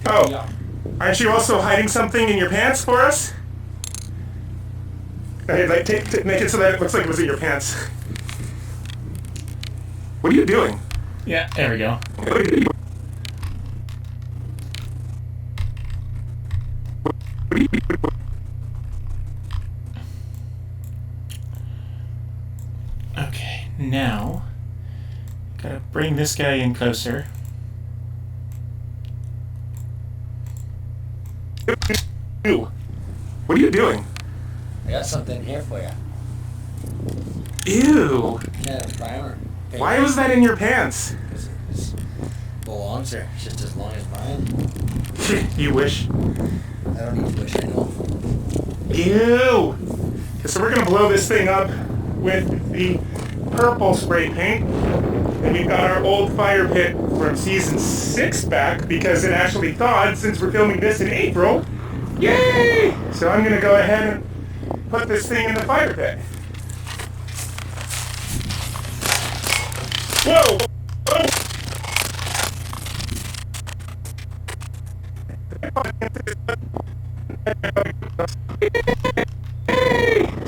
Oh, aren't you also hiding something in your pants for us? Okay, like, make it so that it looks like it was in your pants. What are you doing? Yeah, there we go. Okay, now gotta bring this guy in closer. Ew. What are you doing? I got something here for you. Ew. Yeah, primer. Why was that in your pants? Because it belongs there. It's just as long as mine. You wish. I don't need to wish, I know. Ew. So we're gonna blow this thing up with the purple spray paint. And we've got our old fire pit from season 6 back because it actually thawed since we're filming this in April. Yay! So I'm gonna go ahead and put this thing in the fire pit. Whoa! Oh.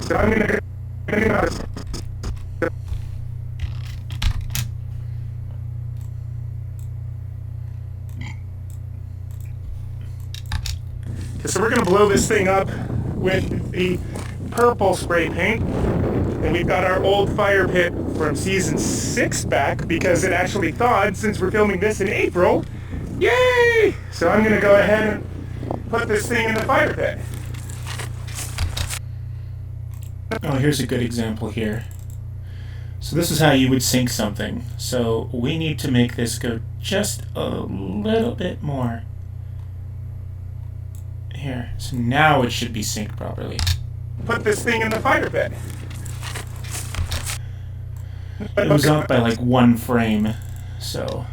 So I'm gonna So we're gonna blow this thing up with the purple spray paint. And we've got our old fire pit from season 6 back because it actually thawed since we're filming this in April. Yay! So I'm gonna go ahead and put this thing in the fire pit. Oh, here's a good example here. So this is how you would sync something. So we need to make this go just a little bit more. Here. So now it should be synced properly. Put this thing in the fire pit. It was off by like 1 frame. So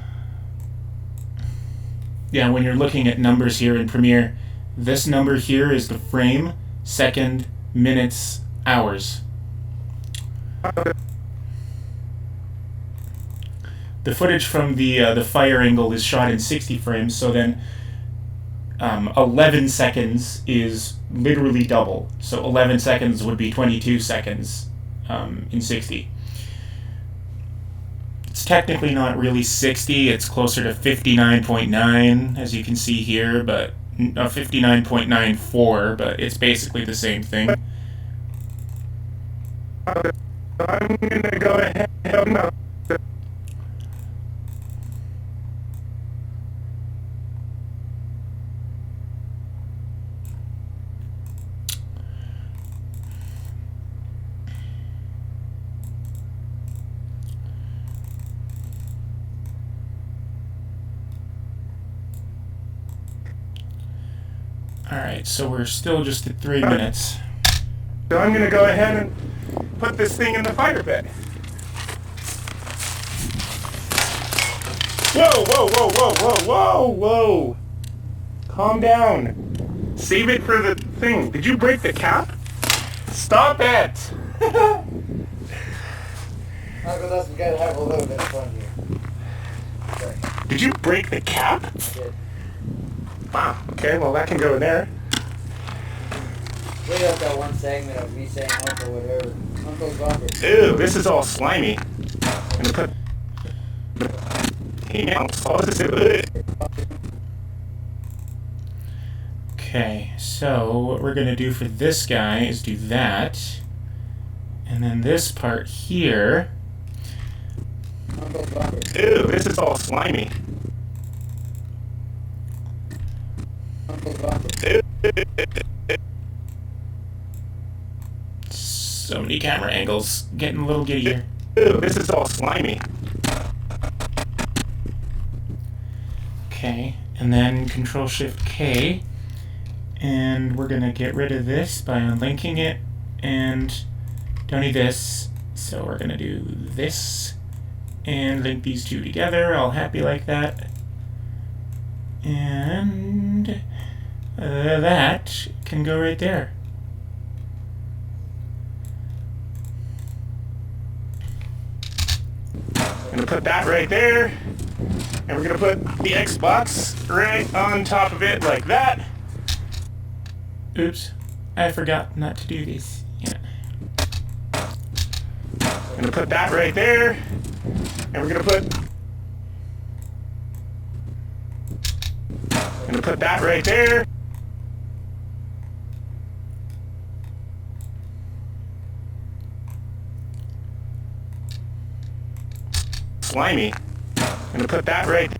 yeah, when you're looking at numbers here in Premiere, this number here is the frame, second, minutes, hours. The footage from the fire angle is shot in 60 frames, so then 11 seconds is literally double. So 11 seconds would be 22 seconds in 60. It's technically not really 60, it's closer to 59.9, as you can see here, but 59.94, but it's basically the same thing. I'm gonna go ahead and Alright, so we're still just at 3 minutes. So I'm gonna go ahead and put this thing in the fire pit. Whoa, whoa, whoa, whoa, whoa, whoa, whoa. Calm down. Save it for the thing. Did you break the cap? Stop it! Uncle Dustin, we gotta have a little bit of fun here. Sorry. Did you break the cap? I did. Wow, okay, well that can go in there. Wait up that one segment of me saying Uncle whatever. Uncle's bumper. Ew, this is all slimy. I'm gonna put... Okay, so what we're going to do for this guy is do that. And then this part here. Uncle's bumper. Ew, this is all slimy. Uncle's bumper. So many camera angles. Getting a little giddy here. Ew, this is all slimy. Okay, and then Control-Shift-K. And we're going to get rid of this by unlinking it. And don't need this. So we're going to do this. And link these two together, all happy like that. And that can go right there. gonna put that right there. And we're gonna put the Xbox right on top of it like that. Oops, I forgot not to do this. Yeah. I'm gonna put that right there. And we're gonna put that right there. Slimy. I'm gonna put that right there.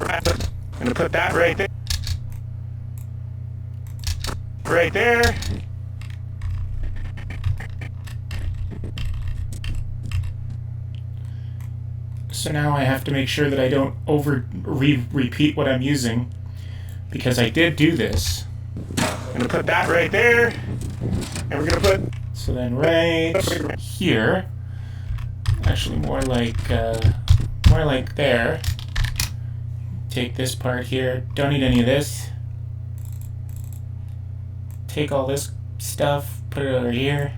I'm gonna put that right there. Right there. So now I have to make sure that I don't repeat what I'm using, because I did do this. I'm gonna put that right there. And we're gonna put... So then right here, actually more like there. Take this part here. Don't need any of this. Take all this stuff, put it over here.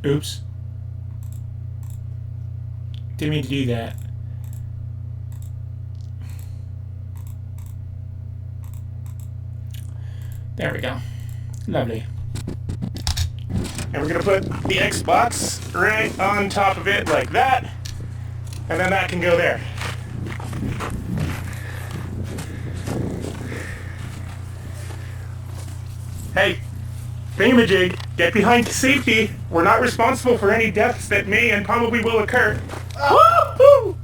Oops. Didn't mean to do that. There we go. Lovely. And we're gonna put the Xbox right on top of it like that. And then that can go there. Hey, thingamajig, get behind safety. We're not responsible for any deaths that may and probably will occur. Oh.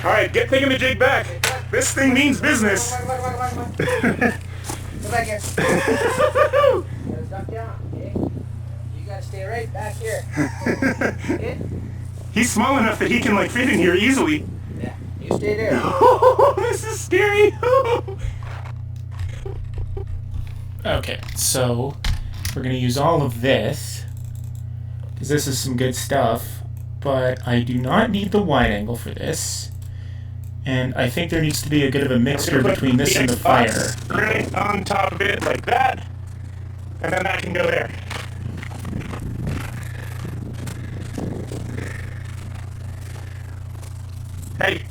Alright, get thingamajig back. This thing means business. Go back here. You gotta duck down, okay? You gotta stay right back here. Okay? He's small enough that he can like fit in here easily. Yeah, you stay there. Oh, this is scary. Okay, so we're going to use all of this, because this is some good stuff, but I do not need the wide angle for this, and I think there needs to be a bit of a mixture between this and the fire. Right on top of it like that, and then that can go there. Hey,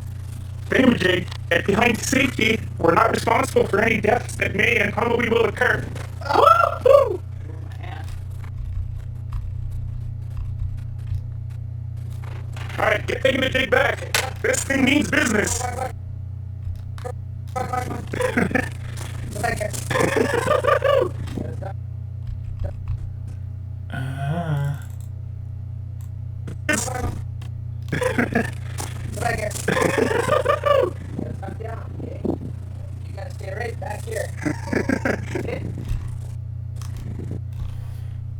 thingamajig, get behind safety. We're not responsible for any deaths that may and probably will occur. Woo-hoo! Alright, get thingamajig back. This thing means business. Go back here. Go back here. You gotta duck down, okay? You gotta stay right back here. Okay?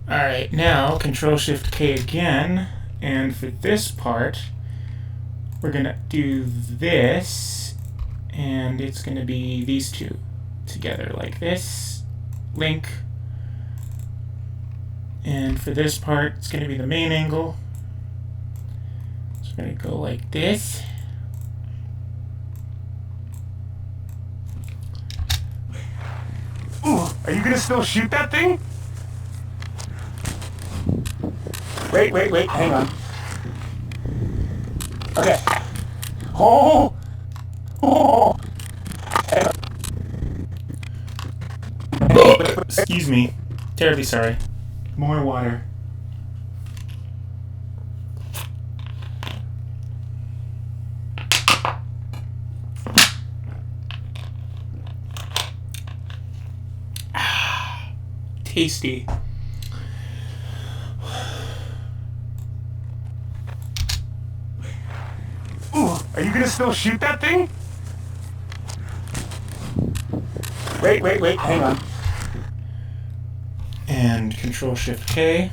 Alright, now Control-Shift-K again, and for this part, we're going to do this, and it's going to be these two together like this, link, and for this part, it's going to be the main angle. So we're going to go like this. Ooh, are you gonna still shoot that thing? Wait, hang on. Okay. Oh! Excuse me. Terribly sorry. More water. Tasty. Ooh, are you gonna still shoot that thing? Wait, hang on. And Control-Shift-K.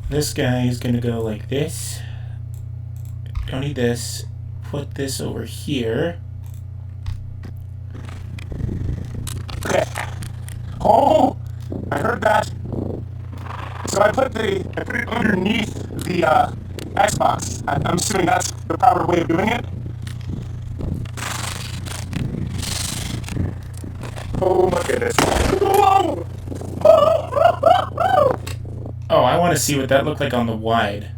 This guy is going to go like this. Don't need this. Put this over here. Okay. Oh, I heard that. So I put it underneath the Xbox. I'm assuming that's the proper way of doing it. Oh my goodness. Oh, I want to see what that looked like on the wide.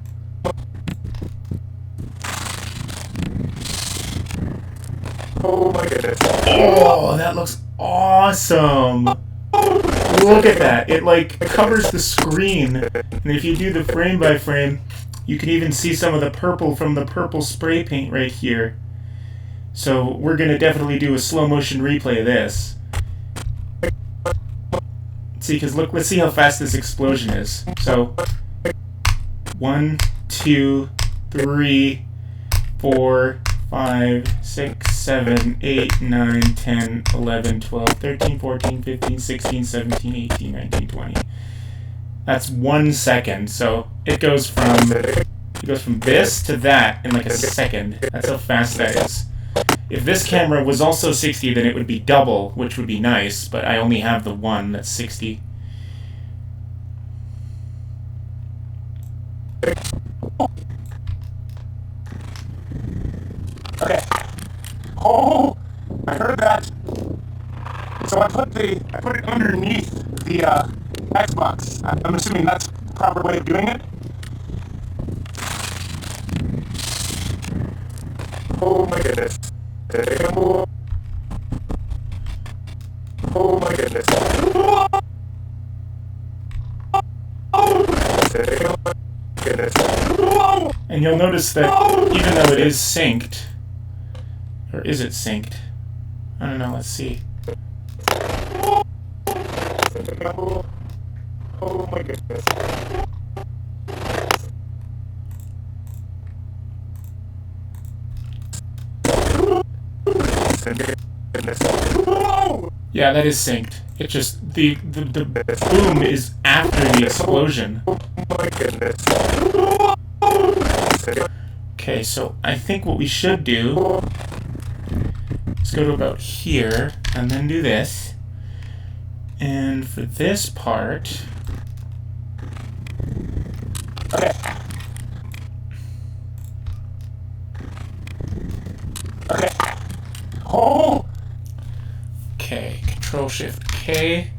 Oh my goodness. Oh, that looks awesome. Look at that. It like covers the screen. And if you do the frame by frame, you can even see some of the purple from the purple spray paint right here. So we're going to definitely do a slow motion replay of this. See, because look, let's see how fast this explosion is. So 1, 2, 3, 4, 5, 6, 7, 8, 9, 10, 11, 12, 13, 14, 15, 16, 17, 18, 19, 20. That's 1 second. So it goes from this to that in like a second. That's how fast that is. If this camera was also 60, then it would be double, which would be nice, but I only have the one that's 60. Okay. Oh, I heard that. So I put it underneath the Xbox. I'm assuming that's the proper way of doing it. Oh my goodness. Oh my goodness. And you'll notice that even though it is synced, or is it synced? I don't know, let's see. Oh my goodness. Yeah, that is synced. It just, the boom is after the explosion. Oh my goodness. Okay, so I think what we should do is go to about here, and then do this. And for this part... Okay. Okay. Oh! Okay, Control-Shift-K.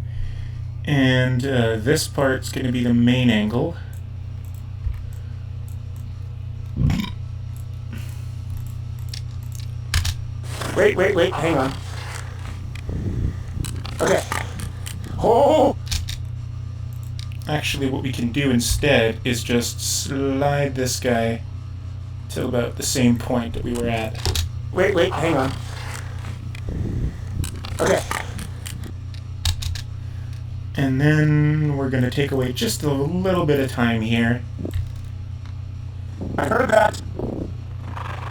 And this part's going to be the main angle. Wait, hang on. Okay. Oh! Actually, what we can do instead is just slide this guy to about the same point that we were at. Wait, hang on. Okay. And then we're going to take away just a little bit of time here. I heard that.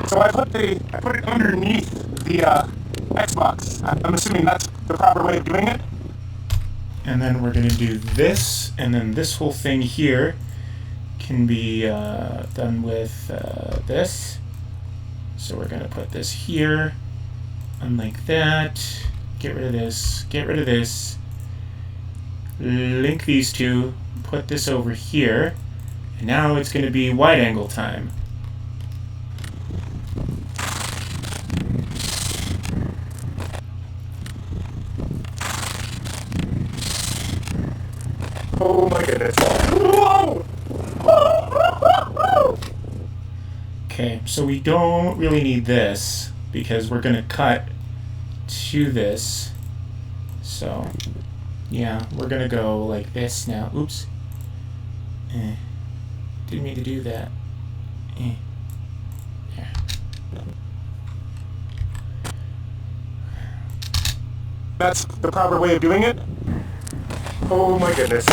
So I put it underneath the Xbox. I'm assuming that's the proper way of doing it. And then we're going to do this, and then this whole thing here can be done with this. So we're going to put this here, and like that. Get rid of this, get rid of this. Link these two, put this over here, and now it's going to be wide angle time. Oh my goodness. Okay, so we don't really need this because we're going to cut to this. So, yeah, we're going to go like this now. Oops. Didn't mean to do that. There. That's the proper way of doing it? Oh my goodness.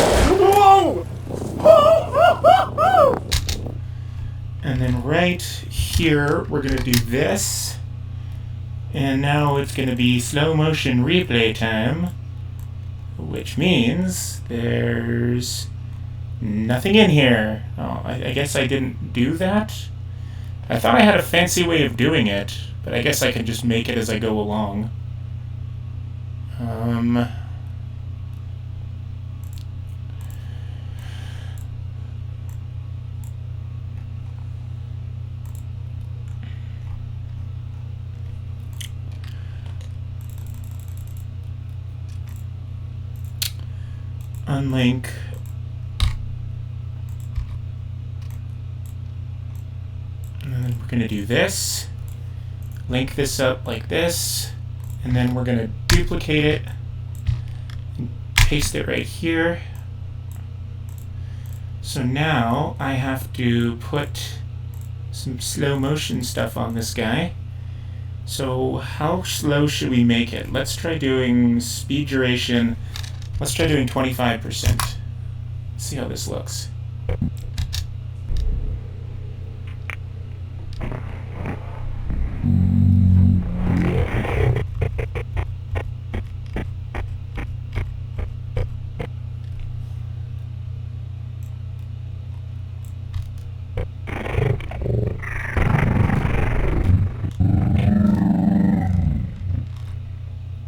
And then right here, we're going to do this. And now it's going to be slow motion replay time, which means there's nothing in here. Oh, I guess I didn't do that. I thought I had a fancy way of doing it, but I guess I can just make it as I go along. unlink. And then we're going to do this. Link this up like this. And then we're going to duplicate it and paste it right here. So now I have to put some slow motion stuff on this guy. So how slow should we make it? Let's try doing speed duration. Let's try doing 25%. Let's see how this looks.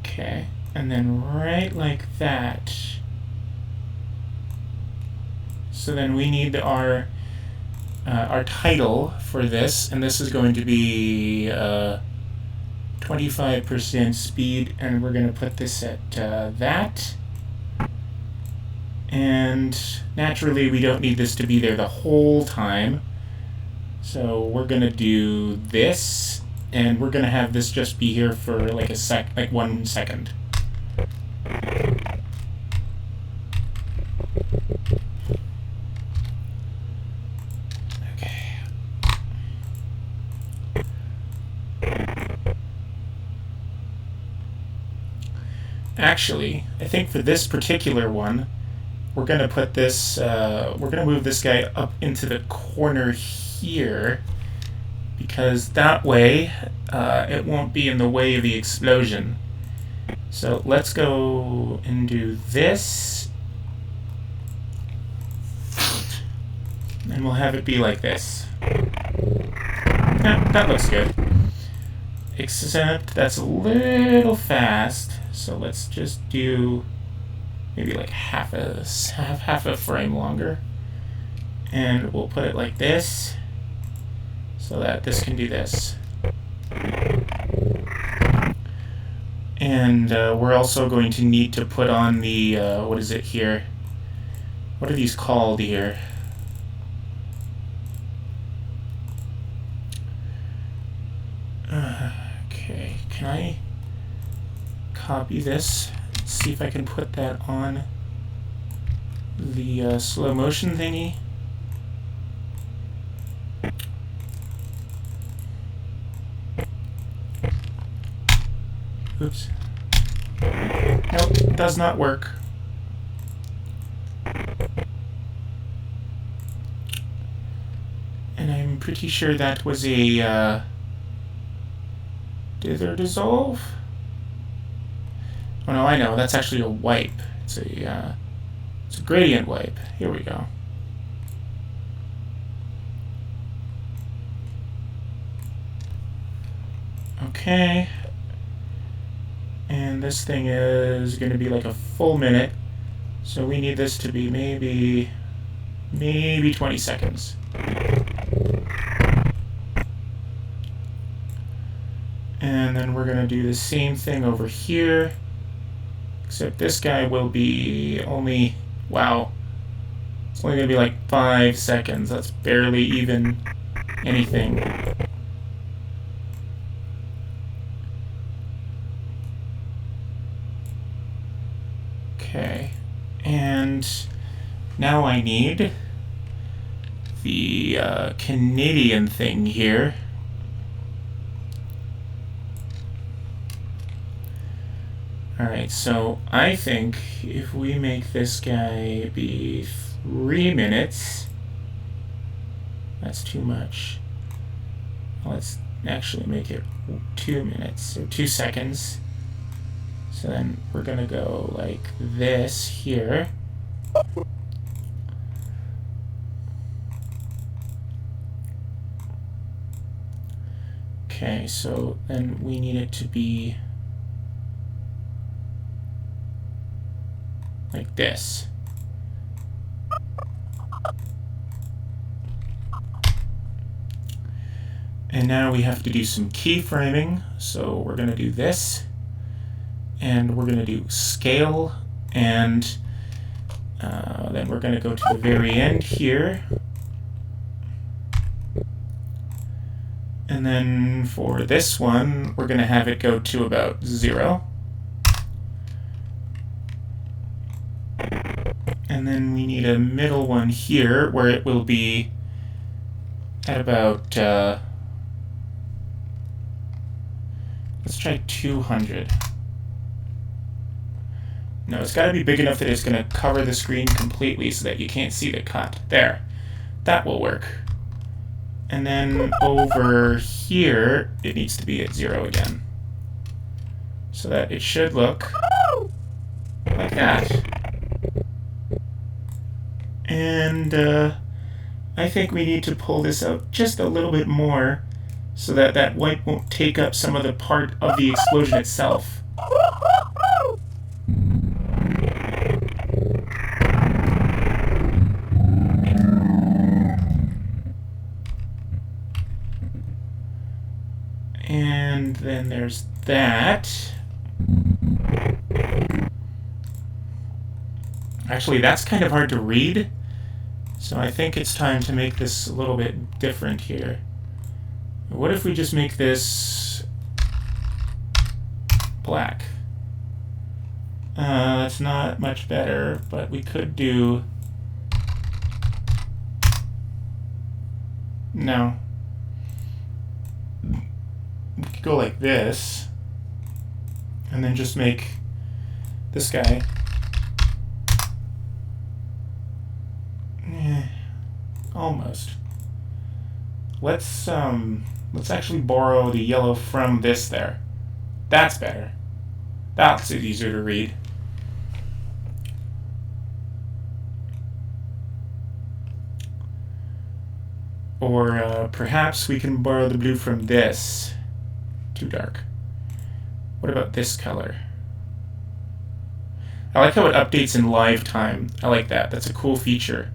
Okay, and then right like that. So then we need our title for this, and this is going to be 25% speed, and we're going to put this at that. And naturally, we don't need this to be there the whole time. So we're going to do this, and we're going to have this just be here for like like 1 second. Okay. Actually, I think for this particular one, we're going to put this, we're going to move this guy up into the corner here, because that way it won't be in the way of the explosion. So let's go and do this, and we'll have it be like this. Yeah, that looks good. Except that's a little fast, so let's just do maybe like half a frame longer, and we'll put it like this so that this can do this. And we're also going to need to put on the what is it here? What are these called here? Okay, can I copy this? See if I can put that on the slow motion thingy. Oops. Nope, does not work. And I'm pretty sure that was a dither dissolve? Oh no, I know, that's actually a wipe. It's a gradient wipe. Here we go. Okay. And this thing is going to be like a full minute. So we need this to be maybe 20 seconds. And then we're going to do the same thing over here. Except this guy will be only, wow, it's only going to be like 5 seconds. That's barely even anything. Okay, and now I need the Canadian thing here. Alright, so I think if we make this guy be 3 minutes, that's too much. Let's actually make it 2 minutes, or 2 seconds. So then we're gonna go like this here. Okay, so then we need it to be like this. And now we have to do some keyframing. So we're going to do this, and we're going to do scale, and Then we're going to go to the very end here. And then for this one, we're going to have it go to about 0. And then we need a middle one here where it will be at about, let's try 200. No, it's got to be big enough that it's going to cover the screen completely so that you can't see the cut. There. That will work. And then over here, it needs to be at 0 again. So that it should look like that. And I think we need to pull this out just a little bit more so that that white won't take up some of the part of the explosion itself. And then there's that. Actually, that's kind of hard to read. So I think it's time to make this a little bit different here. What if we just make this black? That's not much better, but we could do... No. We could go like this, and then just make this guy... almost. Let's actually borrow the yellow from this there. That's better. That's easier to read. Or perhaps we can borrow the blue from this. Too dark. What about this color? I like how it updates in live time. I like that. That's a cool feature.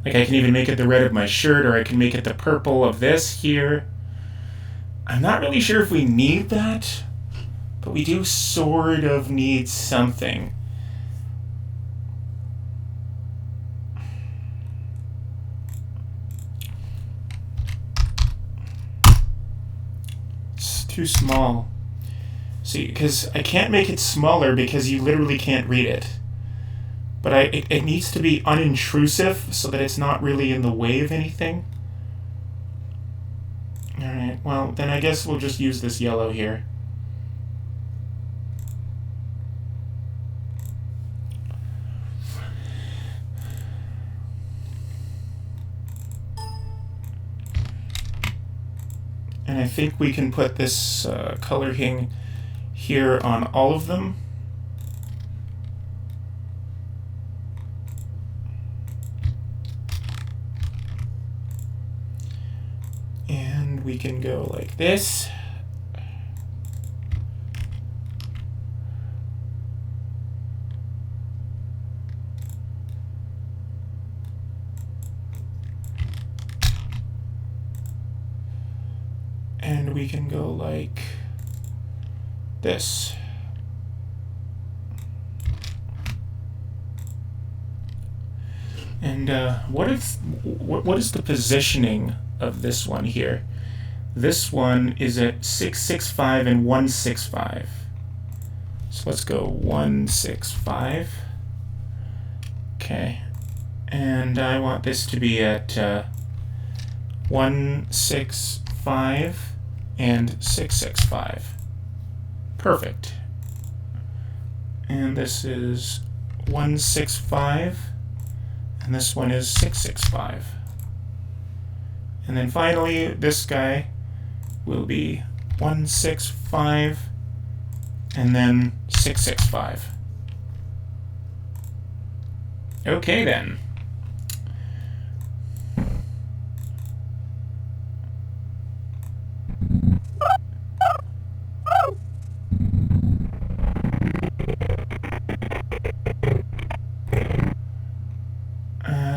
Like I can even make it the red of my shirt, or I can make it the purple of this here. I'm not really sure if we need that, but we do sort of need something. It's too small. See, because I can't make it smaller because you literally can't read it. But it needs to be unintrusive so that it's not really in the way of anything. Alright, well, then I guess we'll just use this yellow here. And I think we can put this coloring here on all of them. We can go like this. And we can go like this. And what is the positioning of this one here? This one is at 665 and 165. So let's go 165. Okay. And I want this to be at 165 and 665. Perfect. And this is 165, and this one is 665. And then finally, this guy will be 165 and then 665. Okay then.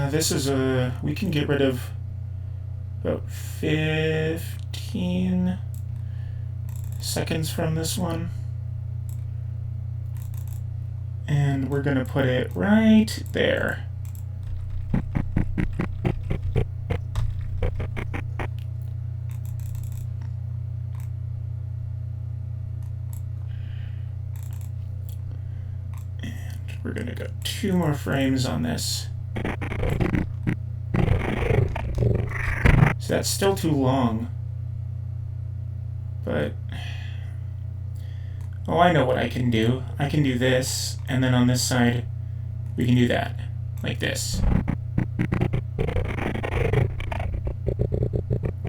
This is we can get rid of about 15 seconds from this one. And we're going to put it right there. And we're going to go 2 more frames on this. So that's still too long. But, oh, I know what I can do. I can do this, and then on this side, we can do that, like this.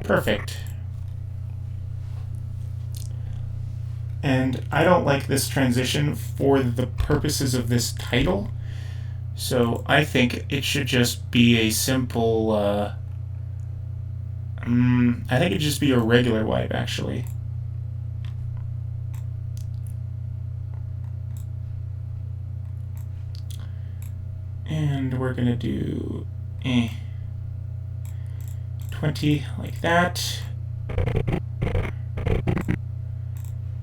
Perfect. And I don't like this transition for the purposes of this title, so I think it should just be a simple, I think it'd just be a regular wipe, actually. And we're gonna do 20 like that.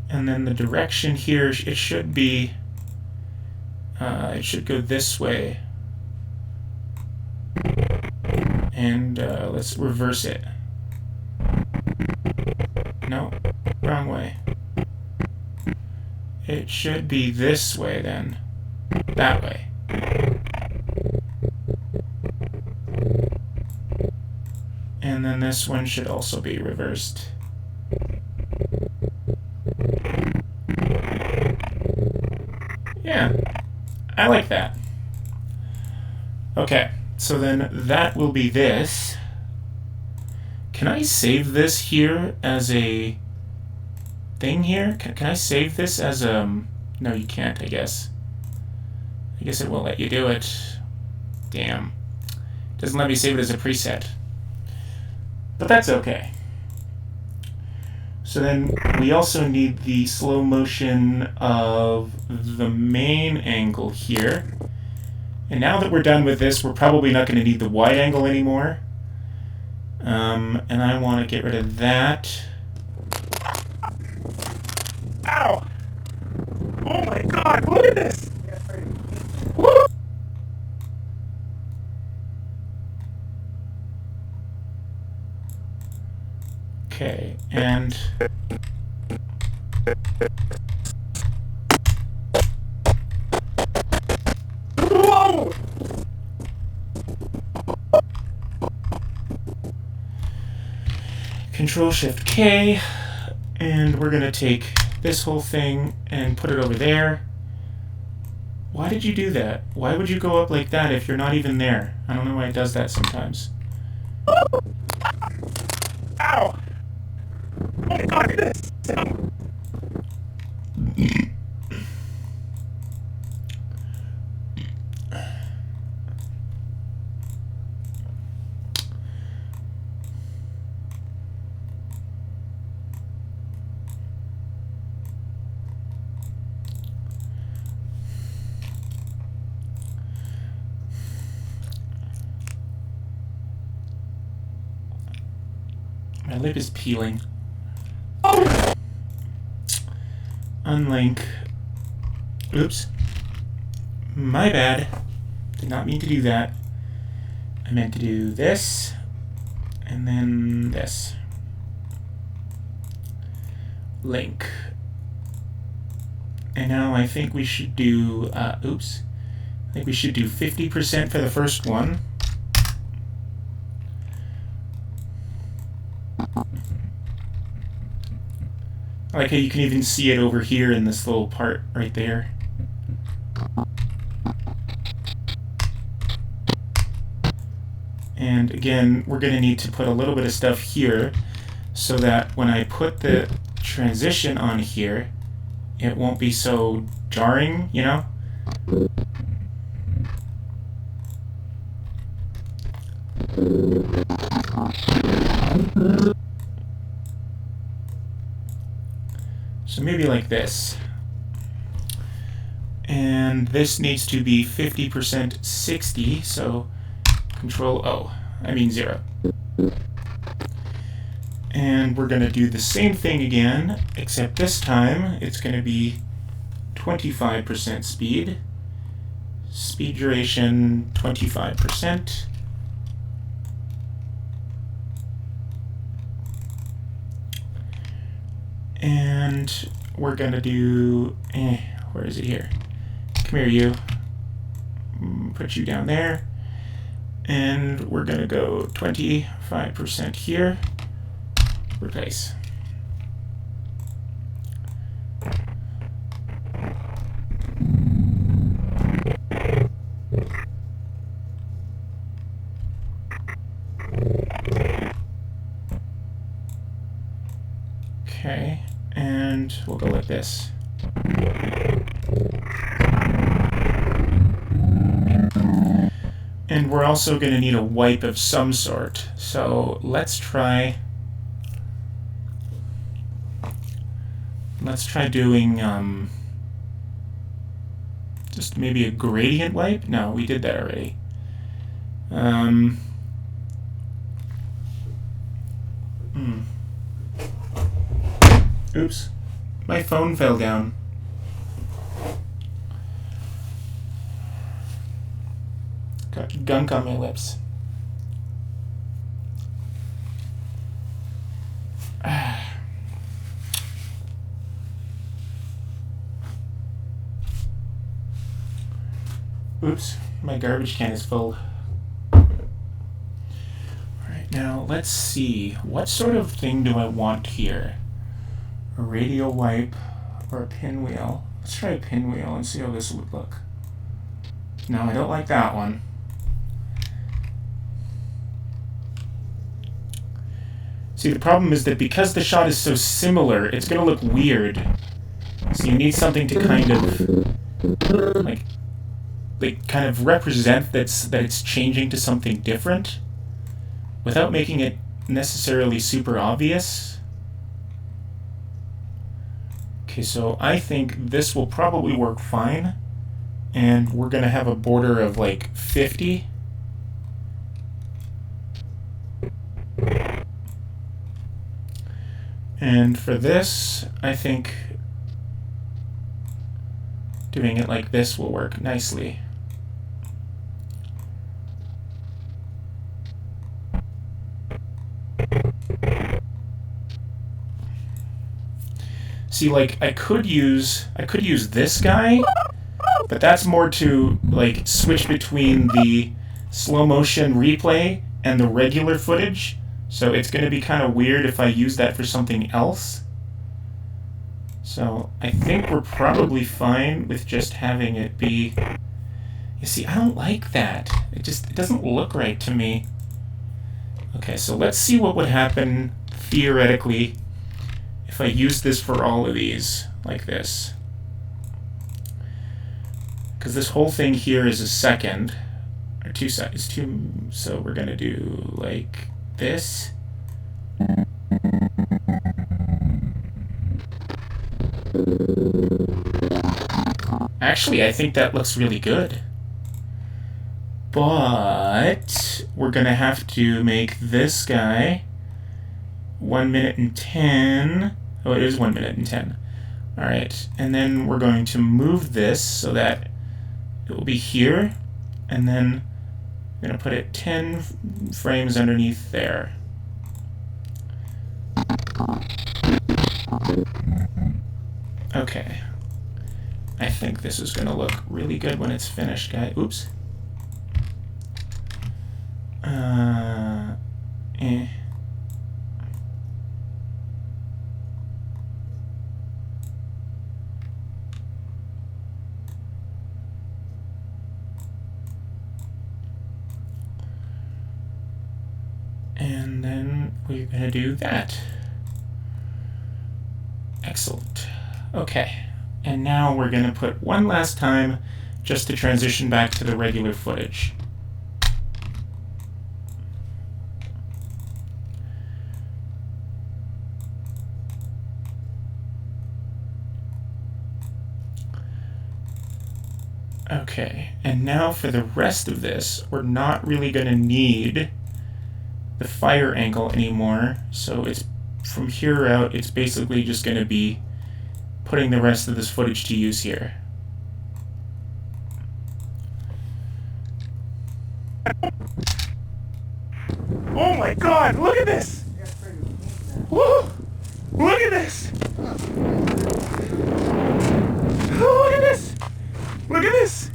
And then the direction here, it should be, it should go this way. And let's reverse it. No, wrong way. It should be this way then. That way. And then this one should also be reversed. Yeah, I like that. Okay, so then that will be this. Can I save this here as a thing here? Can I save this as no, you can't, I guess. I guess it won't let you do it. Damn. Doesn't let me save it as a preset. But that's okay. So then we also need the slow motion of the main angle here. And now that we're done with this, we're probably not going to need the wide angle anymore. And I want to get rid of that. Ow! Oh my god, look at this! Woo! Okay, and whoa! Control-Shift-K, and we're gonna take this whole thing and put it over there. Why did you do that? Why would you go up like that if you're not even there? I don't know why it does that sometimes. Ow! Oh my god, look at this! My lip is peeling. Oh! Unlink. Oops. My bad. Did not mean to do that. I meant to do this, and then this. Link. And now I think we should do, oops. I think we should do 50% for the first one. I like how you can even see it over here in this little part right there. And again, we're going to need to put a little bit of stuff here so that when I put the transition on here, it won't be so jarring, you know? So maybe like this. And this needs to be 50% 60, so Control O, I mean 0. And we're going to do the same thing again, except this time it's going to be 25% speed. speed duration 25%. And we're gonna do, where is it here? Come here, you. Put you down there. And we're gonna go 25% here. Replace. Okay, and we'll go like this. And we're also going to need a wipe of some sort. So let's try doing just maybe a gradient wipe. No, we did that already. Oops, my phone fell down. Got gunk on my lips. Oops, my garbage can is full. Alright, now let's see. What sort of thing do I want here? A radial wipe or a pinwheel? Let's try a pinwheel and see how this would look. No, I don't like that one. See, the problem is that because the shot is so similar, it's going to look weird. So you need something to kind of, like kind of represent that it's changing to something different without making it necessarily super obvious. Okay, so I think this will probably work fine. And we're going to have a border of like 50. And for this, I think doing it like this will work nicely. See, like I could use this guy, but that's more to like switch between the slow motion replay and the regular footage. So it's going to be kind of weird if I use that for something else. So I think we're probably fine with just having it be... You see, I don't like that. It doesn't look right to me. Okay, so let's see what would happen theoretically if I use this for all of these, like this. Because this whole thing here is a second, or 2 seconds, so we're going to do like this. Actually, I think that looks really good. But we're going to have to make this guy 1 minute and 10. Oh, it is 1 minute and 10. All right, and then we're going to move this so that it will be here, and then I'm going to put it 10 frames underneath there. Okay. I think this is going to look really good when it's finished, guys. Oops. And then we're going to do that. Excellent. Okay. And now we're going to put one last time just to transition back to the regular footage. Okay, and now for the rest of this, we're not really going to need the fire angle anymore, so it's from here out, it's basically just going to be putting the rest of this footage to use here. Oh my god, look at this! Woo! Look at this! Look at this! Look at this!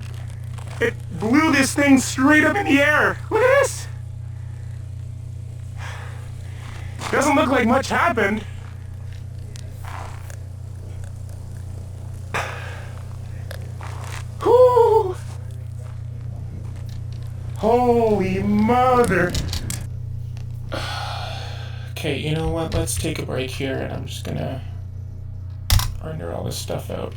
It blew this thing straight up in the air! Look at this! Doesn't look like much happened. Whoo! Holy mother! Okay, you know what? Let's take a break here, and I'm just gonna render all this stuff out.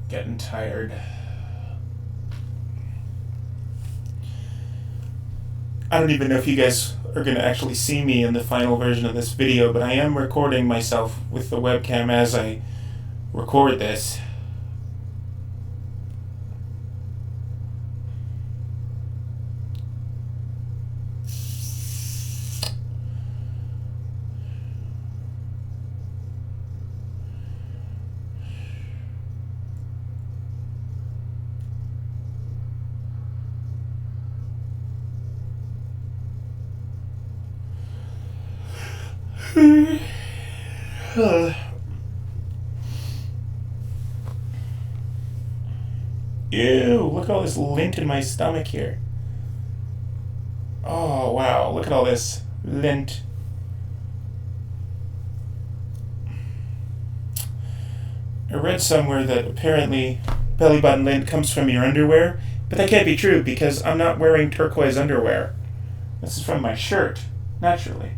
Getting tired. I don't even know if you guys are going to actually see me in the final version of this video, but I am recording myself with the webcam as I record this. Ew, look at all this lint in my stomach here. Oh, wow, look at all this lint. I read somewhere that apparently belly button lint comes from your underwear, but that can't be true because I'm not wearing turquoise underwear. This is from my shirt, naturally.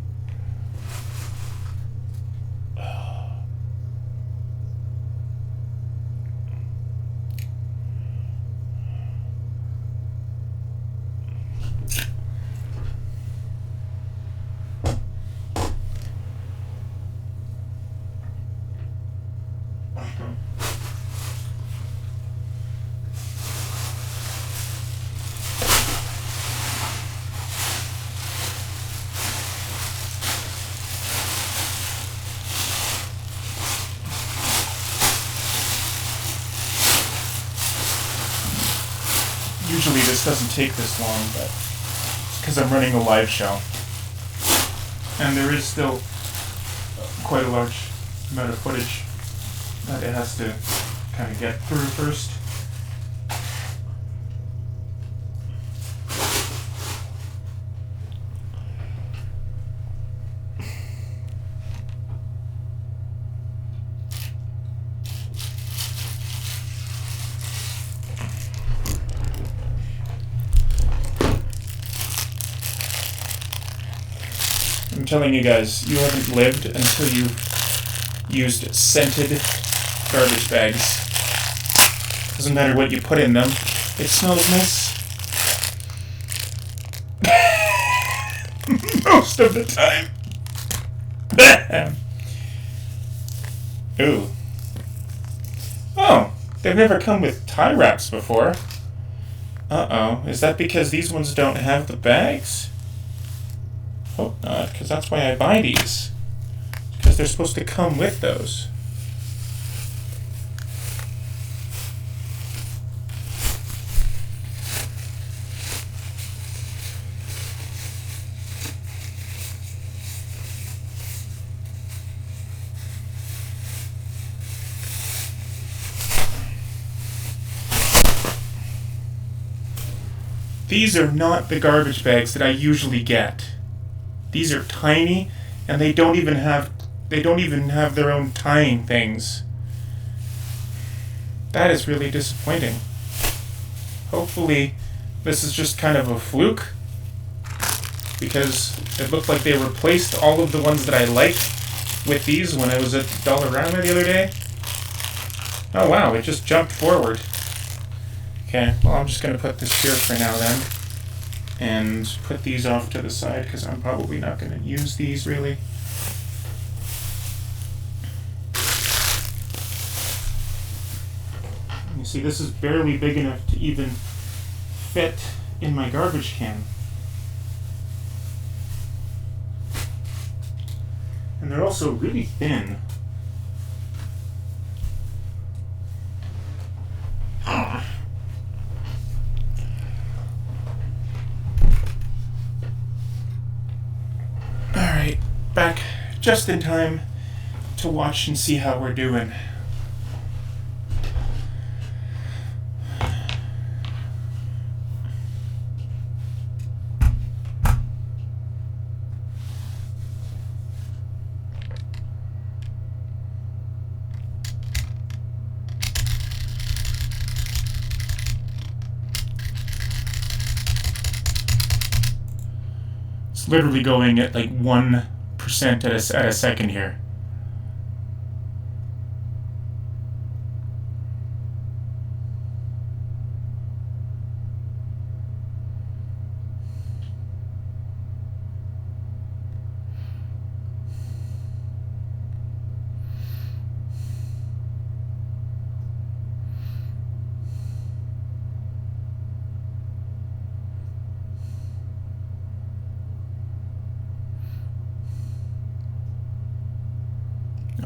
Usually this doesn't take this long, but it's because I'm running a live show. And there is still quite a large amount of footage that it has to kind of get through first. I'm telling you guys, you haven't lived until you've used scented garbage bags. Doesn't matter what you put in them, it smells nice. Most of the time. Ooh. Oh, they've never come with tie wraps before. Uh-oh, is that because these ones don't have the bags? Hope not, because that's why I buy these. Because they're supposed to come with those. These are not the garbage bags that I usually get. These are tiny, and they don't even have their own tying things. That is really disappointing. Hopefully, this is just kind of a fluke, because it looked like they replaced all of the ones that I liked with these when I was at Dollarama the other day. Oh wow, it just jumped forward. Okay, well I'm just going to put this here for now then. and put these off to the side because I'm probably not going to use these really. You see, this is barely big enough to even fit in my garbage can. And they're also really thin. Alright, back just in time to watch and see how we're doing. It's literally going at like 1% at a second here.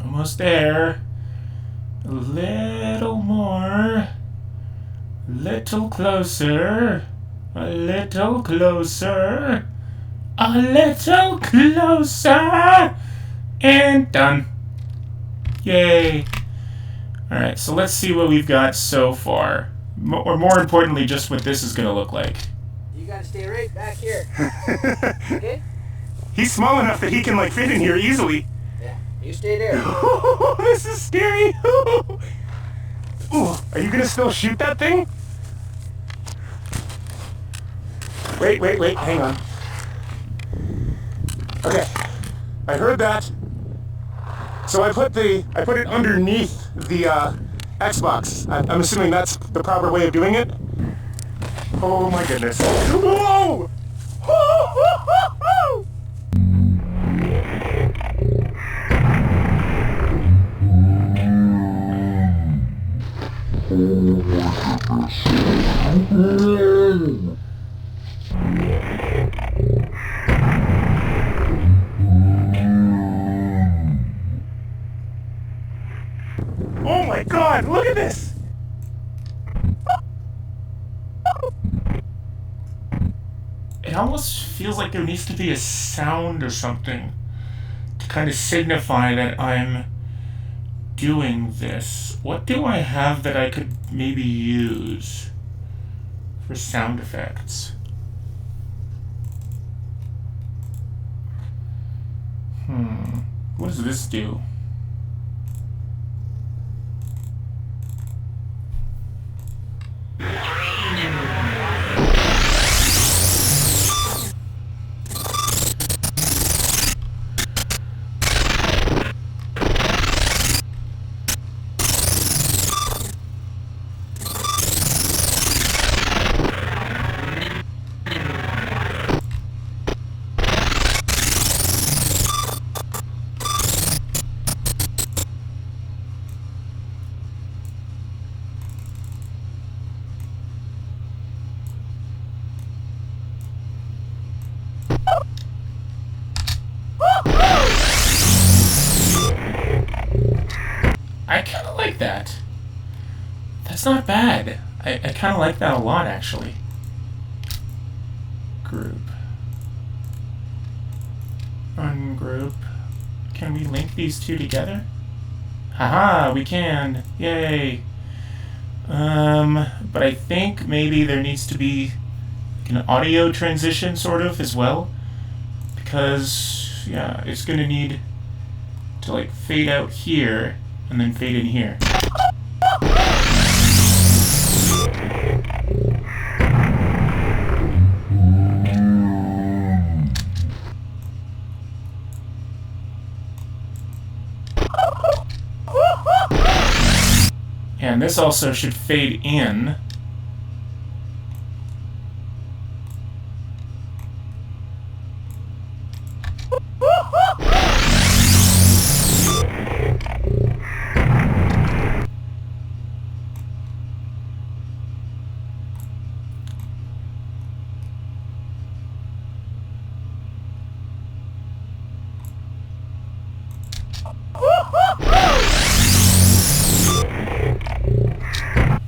Almost there. A little more. Little closer. A little closer. A little closer. And done. Yay. Alright, so let's see what we've got so far. Or more importantly, just what this is going to look like. You gotta stay right back here. Okay? He's small enough that he can like fit in here easily. Yeah, you stay there. This is scary. Ooh, are you gonna still shoot that thing? Wait, hang on. Okay, I heard that. So I put it underneath the Xbox. I'm assuming that's the proper way of doing it. Oh my goodness. Whoa! Oh my God, look at this! It almost feels like there needs to be a sound or something to kind of signify that I'm doing this. What do I have that I could maybe use for sound effects? What does this do? I kind of like that. That's not bad. I kind of like that a lot, actually. Group. Ungroup. Can we link these two together? Haha, we can. Yay. But I think maybe there needs to be an audio transition, sort of, as well. Because, yeah, it's going to need to, like, fade out here and then fade in here. And this also should fade in.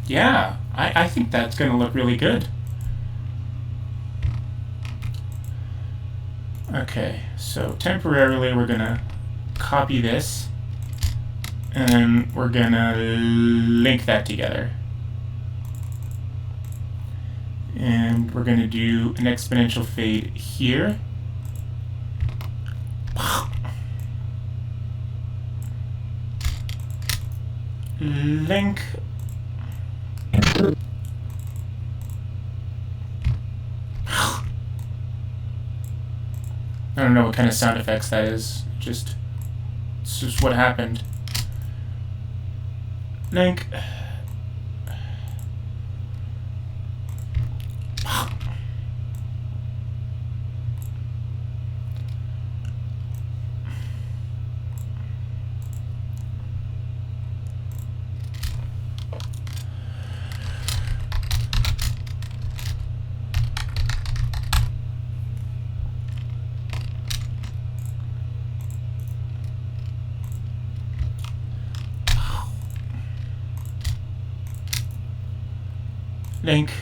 Yeah, I think that's going to look really good. Okay, so temporarily we're going to copy this, and we're going to link that together. And we're going to do an exponential fade here. Link. I don't know what kind of sound effects that is. It's just what happened. Link. Link.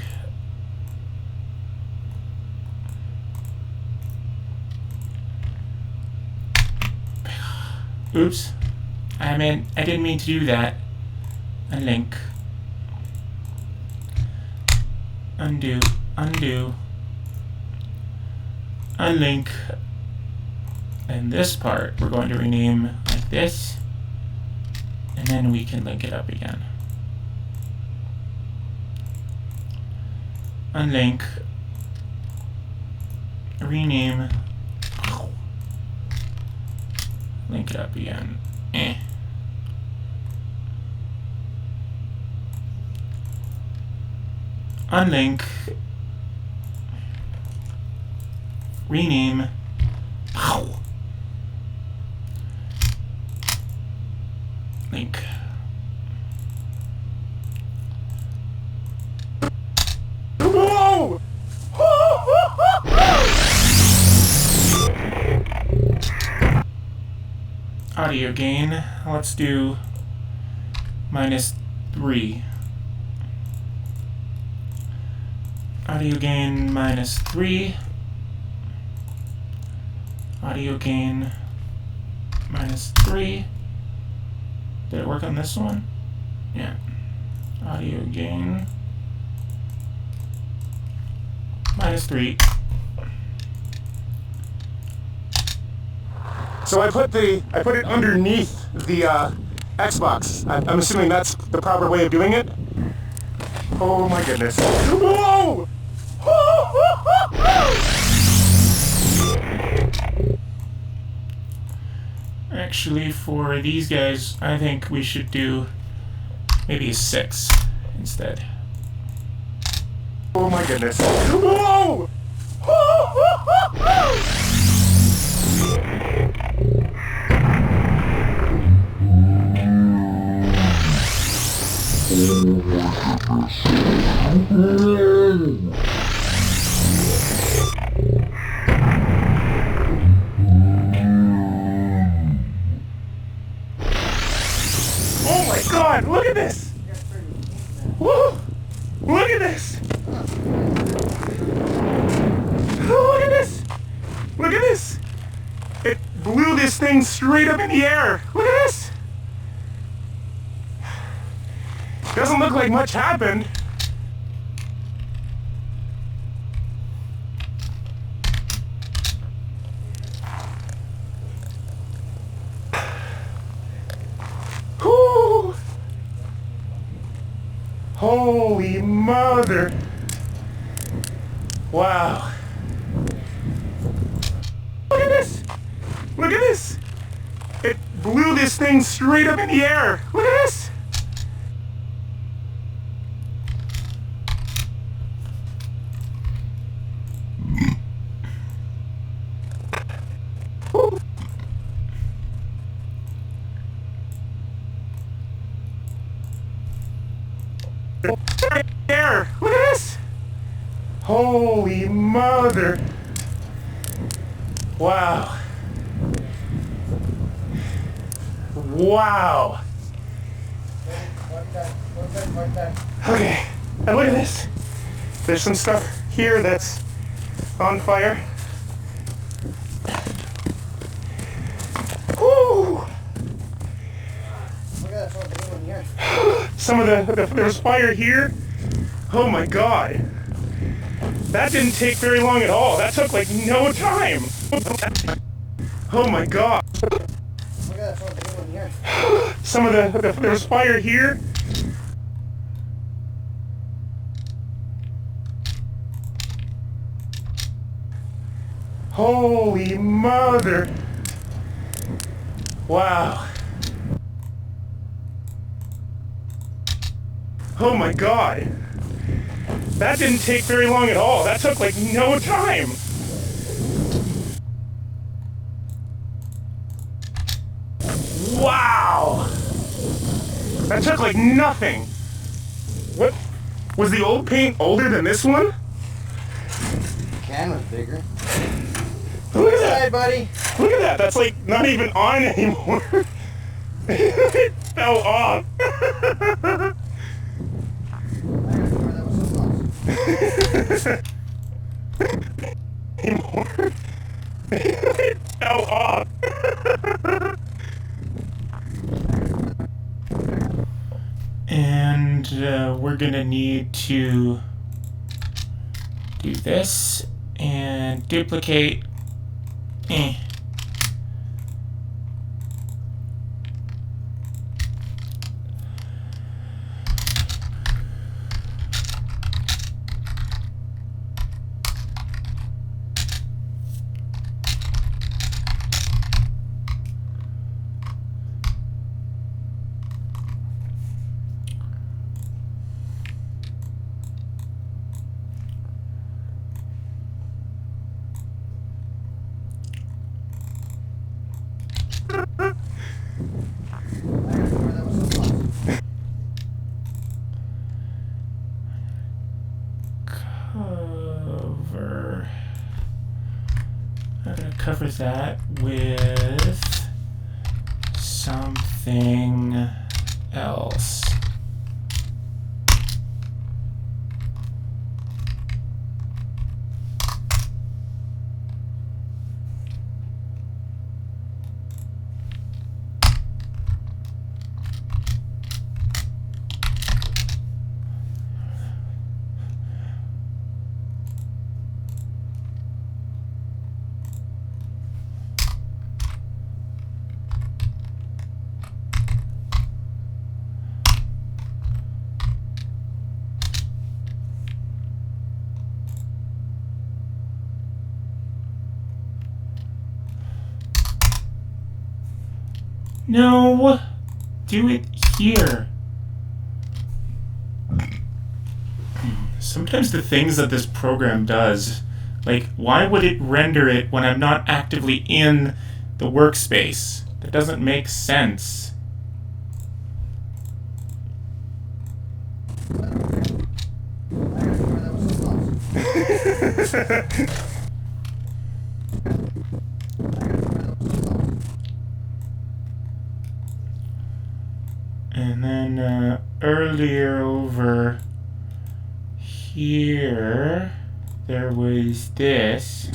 Oops. I didn't mean to do that. Unlink. Undo. Undo. Unlink. And this part we're going to rename like this. And then we can link it up again. Unlink. Rename. Link it up again. Unlink. Rename. Link. Whoa! Audio gain. Let's do -3. Audio gain -3. Audio gain -3. Did it work on this one? Yeah. Audio gain -3. So I put it underneath the Xbox. I'm assuming that's the proper way of doing it. Oh my goodness! Whoa! Actually, for these guys, I think we should do maybe a 6 instead. Oh my goodness! Whoa! Oh my God! Look at this! Whoa! Look at this! Look at this! Look at this! It blew this thing straight up in the air! Look at this! Doesn't look like much happened. Whew. Holy mother. Wow. Look at this. Look at this. It blew this thing straight up in the air. Look at this. Whew. Air. Look at this. Holy mother. Wow. Wow. Okay, and look at this. There's some stuff here that's on fire. Woo! Look at that big one here. Some of there's fire here. Oh my god. That didn't take very long at all. That took like no time. Oh my god. Look at that big one here. Some of there's fire here. Holy mother. Wow. Oh my god. That didn't take very long at all. That took like no time. Wow. That took like nothing. What? Was the old paint older than this one? The can was bigger. Look at that. Hi, buddy. Look at that. That's like not even on anymore. It fell off. Anymore. It fell off. And we're gonna need to do this and duplicate. Cover. I'm gonna cover that with something else. No, do it here. Sometimes the things that this program does, like, why would it render it when I'm not actively in the workspace? That doesn't make sense. And then earlier over here, there was this.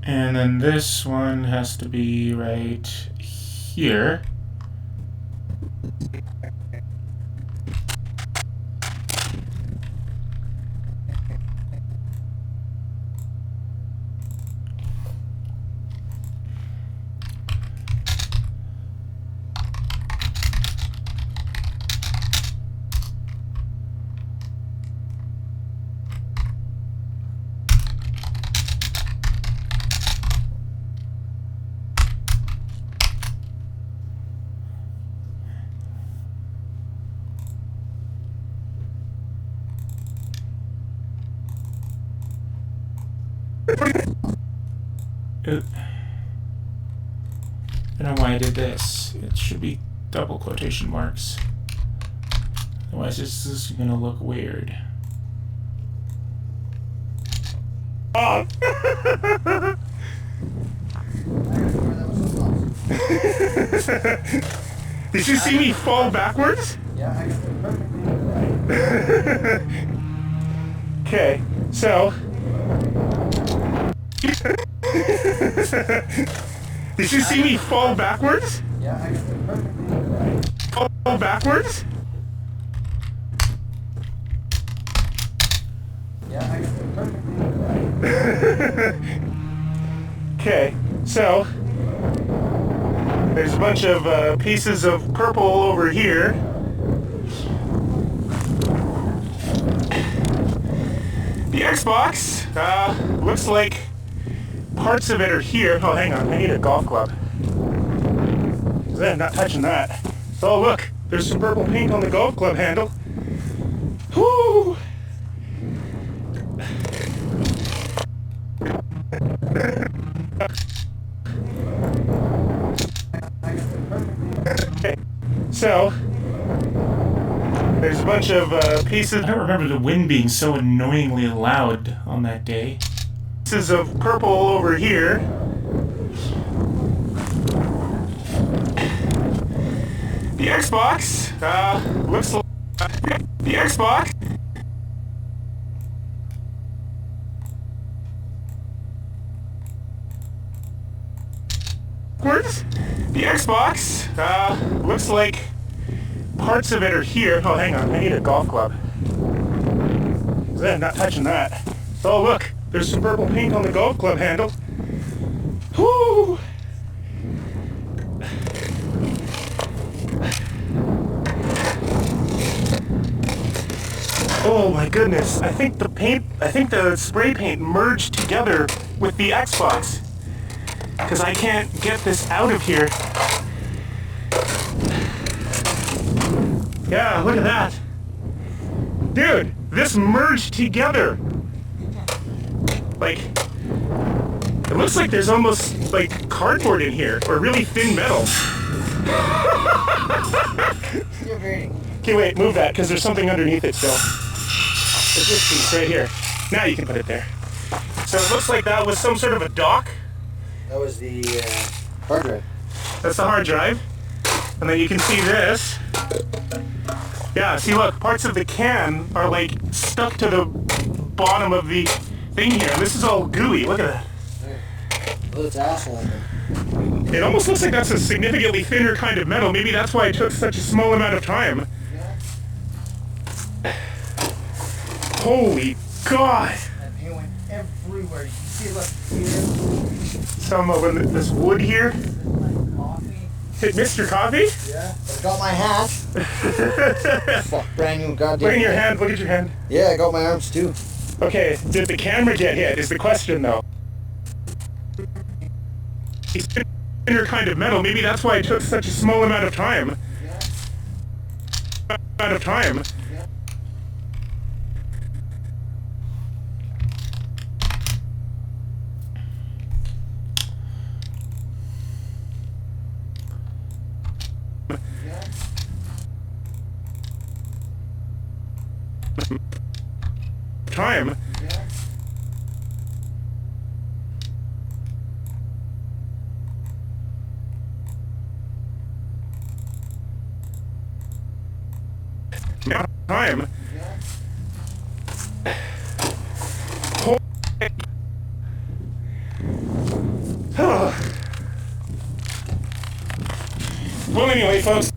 And then this one has to be right here. I don't know why I did this. It should be double quotation marks. Otherwise this is gonna look weird. Oh. Did you see me fall backwards? Yeah, I got it perfectly. Okay, so. Did you see me fall backwards? Yeah, I got it perfectly. Fall backwards? Yeah, I got it perfectly. Okay, so. There's a bunch of pieces of purple over here. The Xbox looks like parts of it are here. Oh, hang on, I need a golf club. I'm not touching that. Oh, look, there's some purple paint on the golf club handle. Whoo! Okay, so there's a bunch of pieces. I don't remember the wind being so annoyingly loud on that day. Pieces of purple over here. The Xbox looks like the Xbox. The Xbox looks like parts of it are here. Oh, hang on, I need a golf club. I'm not touching that. Oh, look, there's some purple paint on the golf club handle. Whoo! Oh my goodness, I think the spray paint merged together with the Xbox. Because I can't get this out of here. Yeah, look at that. Dude, this merged together. Like, it looks like there's almost like cardboard in here, or really thin metal. Okay, wait, move that, because there's something underneath it still. It's this piece right here. Now you can put it there. So it looks like that was some sort of a dock. That was the hard drive. That's the hard drive. And then you can see this. Yeah, see look, parts of the can are like stuck to the bottom of the thing here. This is all gooey, look at that. Oh, it's asshole. It almost looks like that's a significantly thinner kind of metal. Maybe that's why it took such a small amount of time. Yeah. Holy God! That paint went everywhere. You can see, look, here. Some of this wood here. Like coffee. Hit Mr. Coffee? Yeah. I got my hat. Fuck, brand new goddamn. Look at your hand, look at your hand. Yeah, I got my arms too. Okay, did the camera get hit is the question though. It's thinner kind of metal. Maybe that's why it took such a small amount of time. Yeah. Amount of time. Yeah. Time. Yeah. Now time. Yeah. Well, anyway, folks.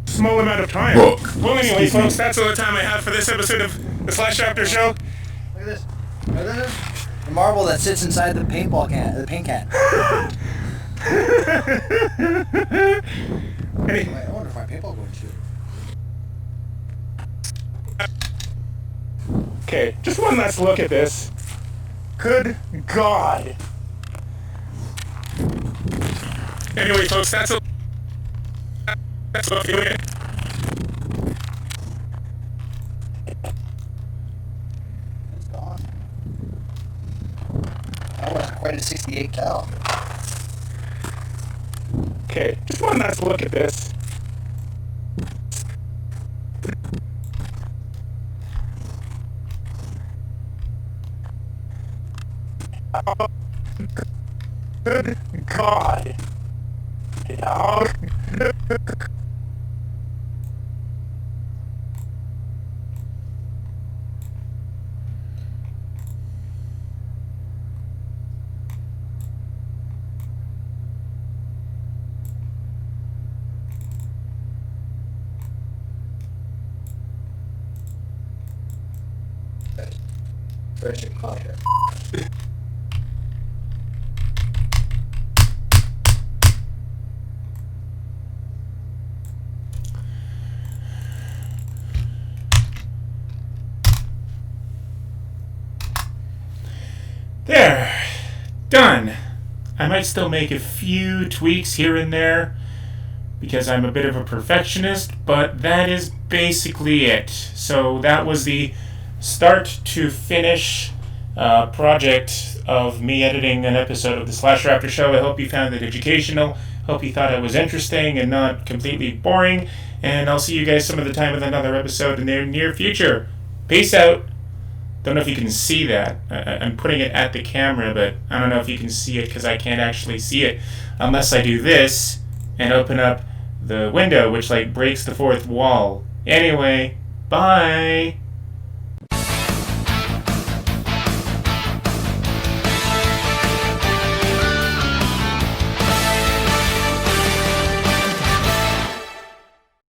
Small amount of time. Well, anyway, folks, that's all the time I have for this episode of the Slash Chapter Show. Look at this. Look at this. The marble that sits inside the paintball can, the paint can. I wonder if my paintball going to. Okay, just one last look at this. Good God. Anyway, folks, that's all. quite a 68 cal. Okay, just one last look at this. Oh, good God. Oh. Where's your clutter? There. Done. I might still make a few tweaks here and there because I'm a bit of a perfectionist, but that is basically it. So that was the start to finish project of me editing an episode of the Slash Raptor Show. I hope you found it educational. Hope you thought it was interesting and not completely boring. And I'll see you guys some of the time with another episode in the near future. Peace out. Don't know if you can see that. I'm putting it at the camera, but I don't know if you can see it because I can't actually see it unless I do this and open up the window, which like breaks the fourth wall. Anyway, bye.